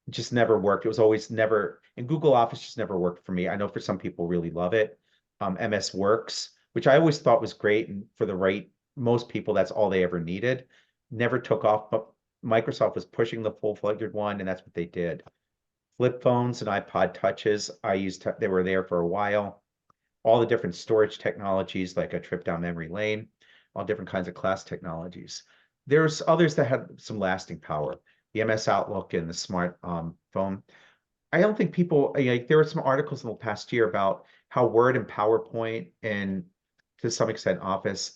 just never worked. It was always never, and Google Office just never worked for me. I know for some people really love it. MS Works, which I always thought was great, and for most people, that's all they ever needed. Never took off, but Microsoft was pushing the full-fledged one, and that's what they did. Flip phones and iPod touches. They were there for a while. All the different storage technologies, like a trip down memory lane, all different kinds of class technologies. There's others that had some lasting power. The MS Outlook and the smart phone. I don't think people, like, there were some articles in the past year about how Word and PowerPoint and to some extent Office,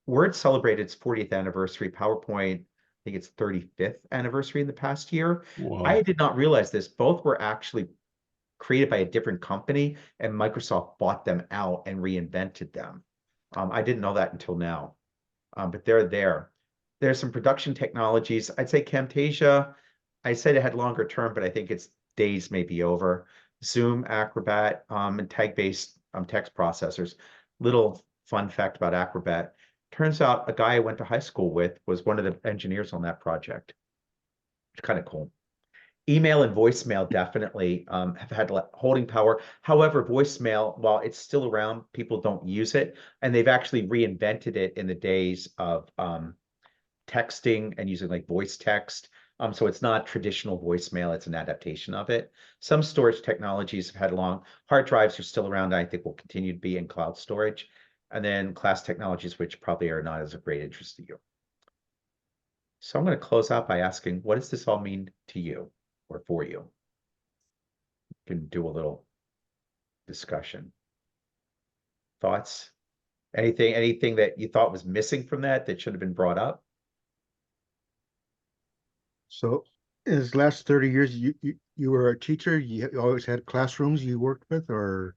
Word celebrated its 40th anniversary. PowerPoint, I think it's 35th anniversary in the past year. Wow. I did not realize this. Both were actually created by a different company, and Microsoft bought them out and reinvented them. I didn't know that until now, but they're there. There's some production technologies. I'd say Camtasia, I said it had longer term, but I think its days may be over. Zoom, Acrobat, and tag-based text processors. Little fun fact about Acrobat. Turns out a guy I went to high school with was one of the engineers on that project. It's kind of cool. Email and voicemail definitely have had holding power. However, voicemail, while it's still around, people don't use it. And they've actually reinvented it in the days of texting and using like voice text. So it's not traditional voicemail, it's an adaptation of it. Some storage technologies have had long, hard drives are still around, I think will continue to be in cloud storage. And then class technologies, which probably are not as of great interest to you. So I'm going to close out by asking, what does this all mean to you or for you? You can do a little discussion. Thoughts? Anything that you thought was missing from that should have been brought up? So in his last 30 years, you were a teacher, you always had classrooms you worked with, or?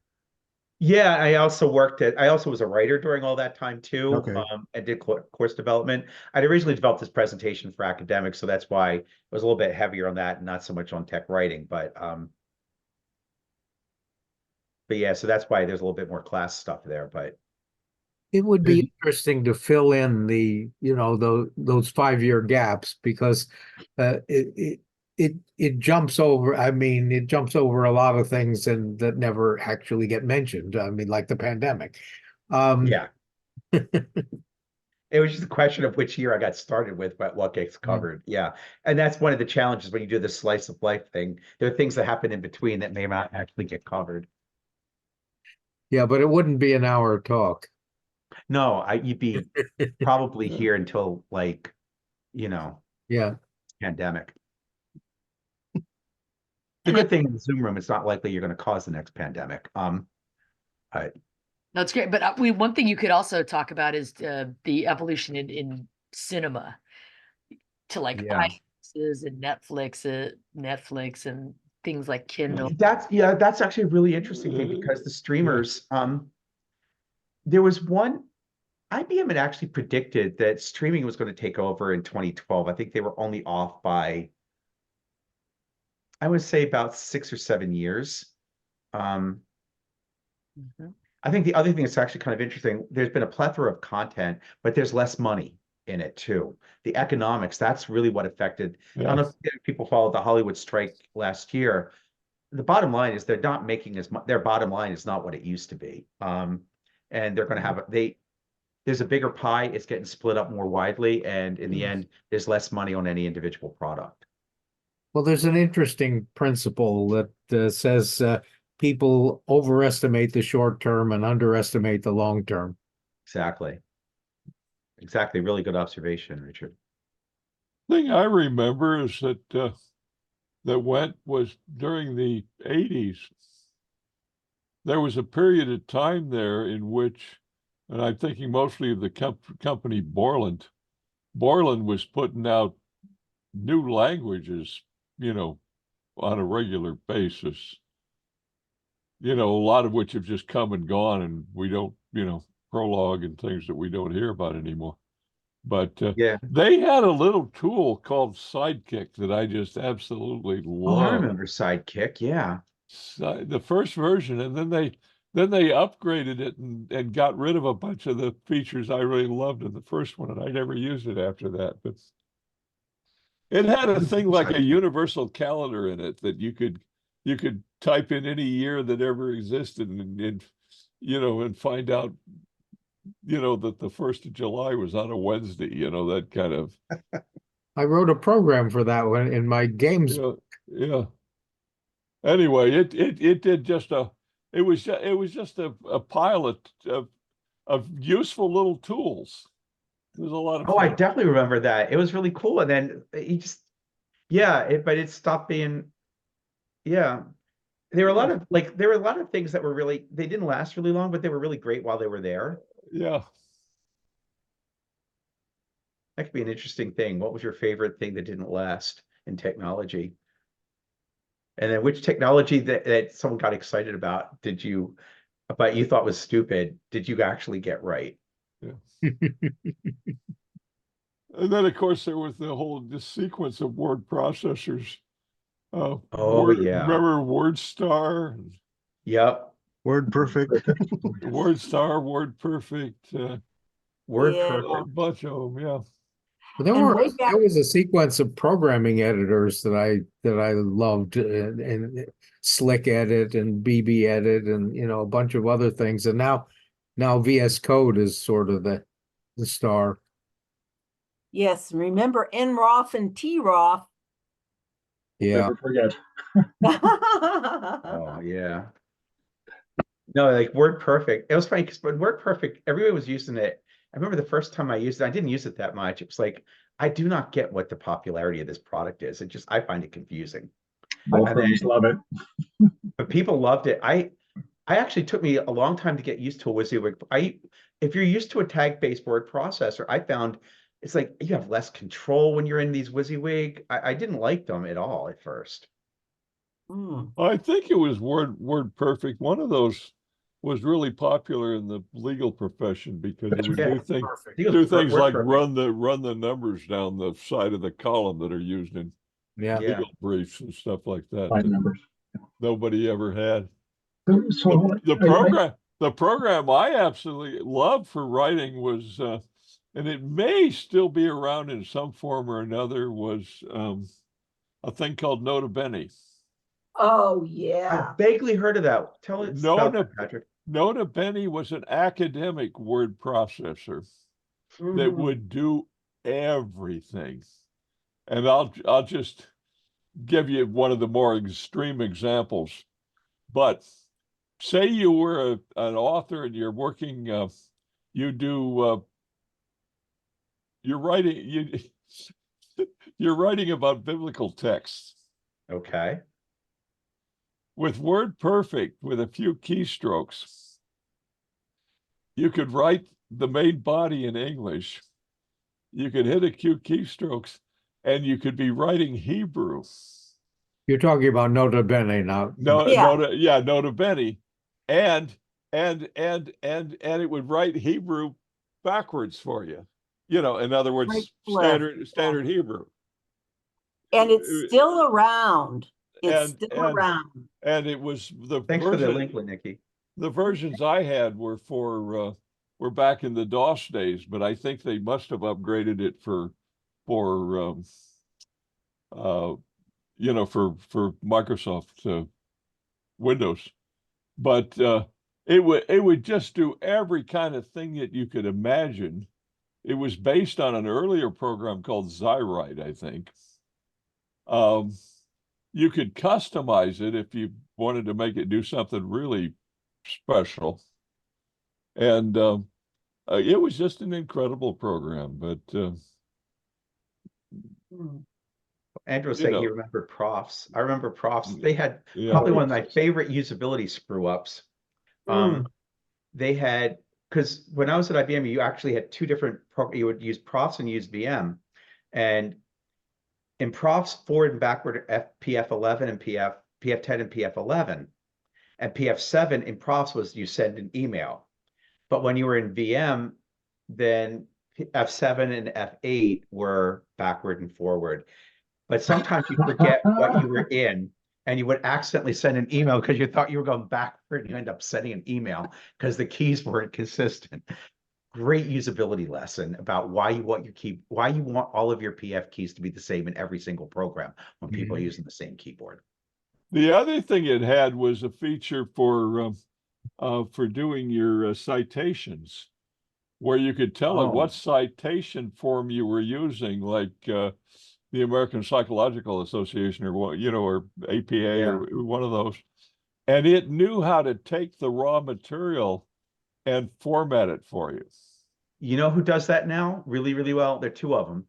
Yeah, I also was a writer during all that time too. Okay. And did course development. I'd originally developed this presentation for academics, so that's why it was a little bit heavier on that and not so much on tech writing. But yeah, so that's why there's a little bit more class stuff there. But It would be interesting to fill in those 5-year gaps because it jumps over. I mean, it jumps over a lot of things and that never actually get mentioned. I mean, like the pandemic. yeah. It was just a question of which year I got started with, but what gets covered. Yeah. And that's one of the challenges when you do the slice of life thing. There are things that happen in between that may not actually get covered. Yeah, but it wouldn't be an hour talk. No, you'd be probably here until like, Yeah. pandemic. The good thing in the Zoom room, it's not likely you're going to cause the next pandemic. That's great. But one thing you could also talk about is the evolution in cinema to like Yeah. iFixes and Netflix and things like Kindle. That's actually a really interesting thing because the streamers, there was one, IBM had actually predicted that streaming was going to take over in 2012. I think they were only off by, I would say, about 6 or 7 years. I think the other thing that's actually kind of interesting, there's been a plethora of content, but there's less money in it too. The economics, that's really what affected. I don't know if people followed the Hollywood strike last year. The bottom line is they're not making as much, their bottom line is not what it used to be. And they're going to have, there's a bigger pie, it's getting split up more widely, and in the end, there's less money on any individual product. Well, there's an interesting principle that says people overestimate the short term and underestimate the long term. Exactly. Really good observation, Richard. Thing I remember is that was during the 80s. There was a period of time there in which, and I'm thinking mostly of the company Borland. Borland was putting out new languages, on a regular basis. A lot of which have just come and gone, and we don't, Prolog and things that we don't hear about anymore. But they had a little tool called Sidekick that I just absolutely love. I remember Sidekick, yeah. The first version, and then they upgraded it and got rid of a bunch of the features I really loved in the first one, and I never used it after that. But it had a thing like a universal calendar in it that you could type in any year that ever existed and find out, that the 1st of July was on a Wednesday, that kind of. I wrote a program for that one in my games. Yeah. Anyway, it did just it was just a pile of useful little tools. It was a lot of Oh, I fun. definitely remember that. It was really cool. And then he just, yeah, but it stopped being, yeah. There were a lot of there were a lot of things that were really, they didn't last really long, but they were really great while they were there. Yeah. That could be an interesting thing. What was your favorite thing that didn't last in technology? And then which technology that someone got excited about but you thought was stupid, did you actually get right? Yeah. And then, of course, there was this sequence of word processors. Oh, yeah. Remember WordStar? Yep. Word perfect. WordStar, WordPerfect, Word Yeah. perfect. a bunch of them, yeah. But there And were way back- there was a sequence of programming editors that I loved, and Slick Edit and BB Edit and a bunch of other things. And now VS Code is sort of the star. Yes, remember NROF and TROF. Yeah. Never forget. Oh, yeah. No, like WordPerfect. It was funny because when WordPerfect, everybody was using it. I remember the first time I used it, I didn't use it that much. It was like, I do not get what the popularity of this product is. I find it confusing. Both And firms then- love it. But people loved it. I actually took me a long time to get used to a WYSIWYG. If you're used to a tag-based word processor, I found it's like you have less control when you're in these WYSIWYG. I didn't like them at all at first. I think it was WordPerfect. One of those was really popular in the legal profession because it would Yeah. do things I think it was like WordPerfect. run the numbers down the side of the column that are used in Yeah. Yeah. legal briefs and stuff like that Find that numbers. nobody ever had. So The program I absolutely loved for writing was, and it may still be around in some form or another, was a thing called Nota Bene. Oh, I yeah. vaguely heard of that. Tell us about that, Patrick. Nota Bene was an academic word processor that would do everything. And I'll just give you one of the more extreme examples. But say you were an author and you're working, you're writing you're writing about biblical texts. Okay. With WordPerfect, with a few keystrokes, you could write the main body in English. You could hit a few keystrokes, and you could be writing Hebrew. You're talking about Nota Bene now. Nota Bene, and it would write Hebrew backwards for you. In other words, standard Hebrew. And it's still around. It's still around. And it was Thanks for the link, Nikki. The versions I had were were back in the DOS days, but I think they must have upgraded it for Microsoft Windows. But it would just do every kind of thing that you could imagine. It was based on an earlier program called Xywrite, I think. You could customize it if you wanted to make it do something really special. And it was just an incredible program. But Andrew was saying he remembered profs. I remember profs. They had probably one of my favorite usability screw ups. They had, because when I was at IBM, you actually had two different you would use profs and use VM. And in profs, forward and backward PF11 and PF10 and PF11. And PF7 in profs was you send an email. But when you were in VM, then F7 and F8 were backward and forward. But sometimes you forget what you were in, and you would accidentally send an email because you thought you were going backward, and you end up sending an email because the keys weren't consistent. Great usability lesson about why you want all of your PF keys to be the same in every single program when people are using the same keyboard. The other thing it had was a feature for doing your citations, where you could tell it what citation form you were using, like the American Psychological Association or what, or APA or one of those. And it knew how to take the raw material and format it for you. You know who does that now really, really well? There are two of them.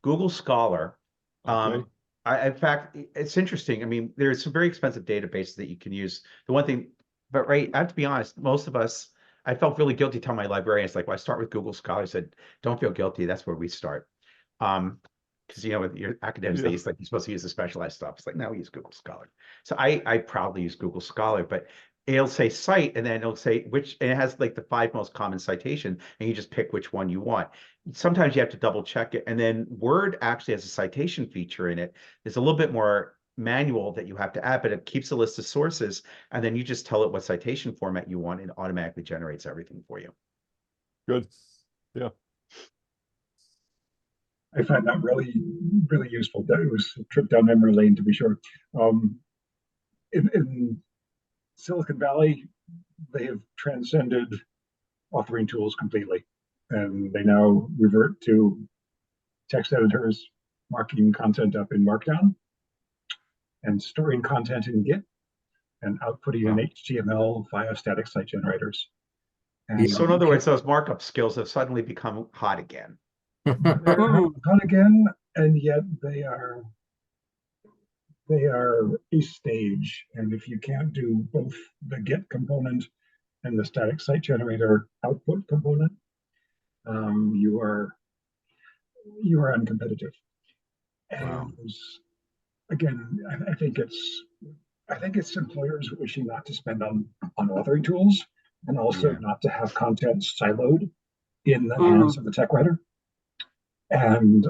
Google Scholar. Okay. In fact, it's interesting. I mean, there's some very expensive databases that you can use. The one thing, but I have to be honest, most of us, I felt really guilty telling my librarians, like, well, I start with Google Scholar. I said, don't feel guilty. That's where we start. Because with your academics, they like you're supposed to use the specialized stuff. It's like, no, we use Google Scholar. So I proudly use Google Scholar, but it'll say cite, and then it'll say which, and it has like the 5 most common citation, and you just pick which one you want. Sometimes you have to double check it. And then Word actually has a citation feature in it. There's a little bit more manual that you have to add, but it keeps a list of sources, and then you just tell it what citation format you want, and it automatically generates everything for you. Good. Yeah. I find that really, really useful. That was a trip down memory lane, to be sure. In Silicon Valley, they have transcended authoring tools completely, and they now revert to text editors marking content up in Markdown and storing content in Git and outputting in HTML via static site generators. And So in other words, those markup skills have suddenly become hot again. they're hot again, and yet they are a stage. And if you can't do both the Git component and the static site generator output component, you are uncompetitive. And again, I think it's employers wishing not to spend on authoring tools, and also not to have content siloed in the hands of the tech writer. And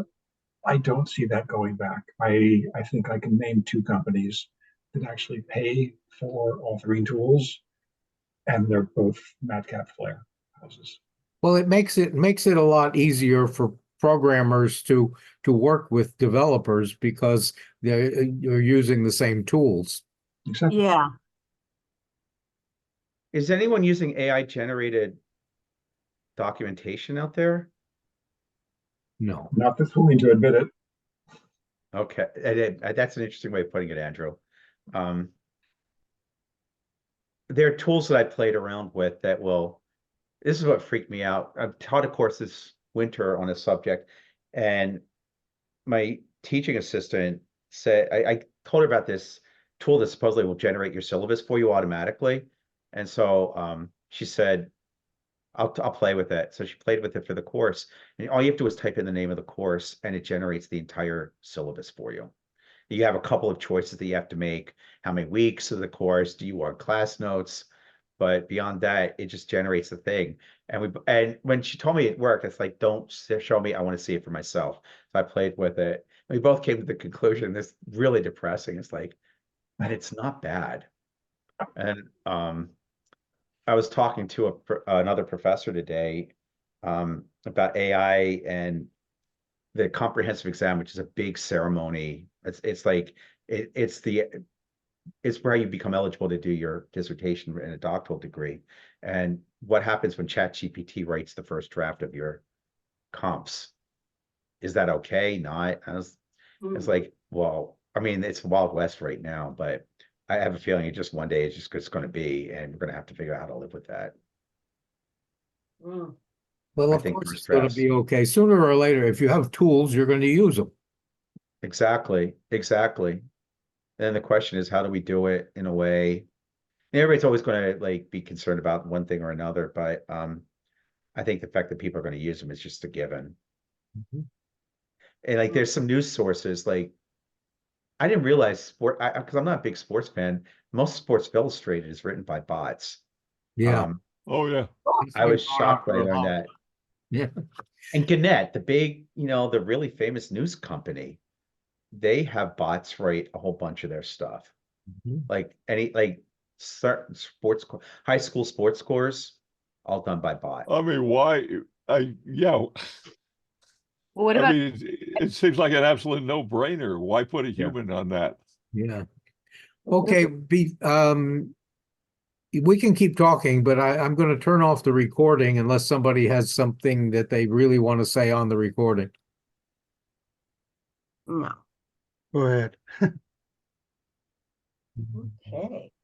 I don't see that going back. I think I can name 2 companies that actually pay for authoring tools, and they're both madcap flare houses. Well, it makes it a lot easier for programmers to work with developers because you're using the same tools. Exactly. Yeah. Is anyone using AI generated documentation out there? No. Not that's willing to admit it. Okay, that's an interesting way of putting it, Andrew. There are tools that I played around with that this is what freaked me out. I've taught a course this winter on a subject, and my teaching assistant said, I told her about this tool that supposedly will generate your syllabus for you automatically. And so she said, I'll play with it. So she played with it for the course, and all you have to do is type in the name of the course, and it generates the entire syllabus for you. You have a couple of choices that you have to make. How many weeks of the course? Do you want class notes? But beyond that, it just generates the thing. And when she told me it worked, it's like, don't show me. I want to see it for myself. So I played with it. We both came to the conclusion this really depressing. It's like, and it's not bad. And I was talking to another professor today about AI and the comprehensive exam, which is a big ceremony. It's where you become eligible to do your dissertation and a doctoral degree. And what happens when ChatGPT writes the first draft of your comps? Is that okay? Not? It's like, well, I mean, it's Wild West right now, but I have a feeling one day it's going to be, and we're going to have to figure out how to live with that. Well, I of think course we're it's going to stressed. be okay. Sooner or later, if you have tools, you're going to use them. Exactly. And then the question is, how do we do it in a way? Everybody's always going to be concerned about one thing or another, but I think the fact that people are going to use them is just a given. And there's some news sources I didn't realize because I'm not a big sports fan. Most Sports Illustrated is written by bots. Yeah. Oh yeah. I was shocked when I learned that. Yeah. And Gannett, the big, the really famous news company, they have bots write a whole bunch of their stuff. Certain high school sports scores, all done by bot. I mean, why? Well, what about it seems like an absolute no-brainer. Why put a human on that? Yeah. Okay. We can keep talking, but I'm going to turn off the recording unless somebody has something that they really want to say on the recording. No. Go ahead. Okay.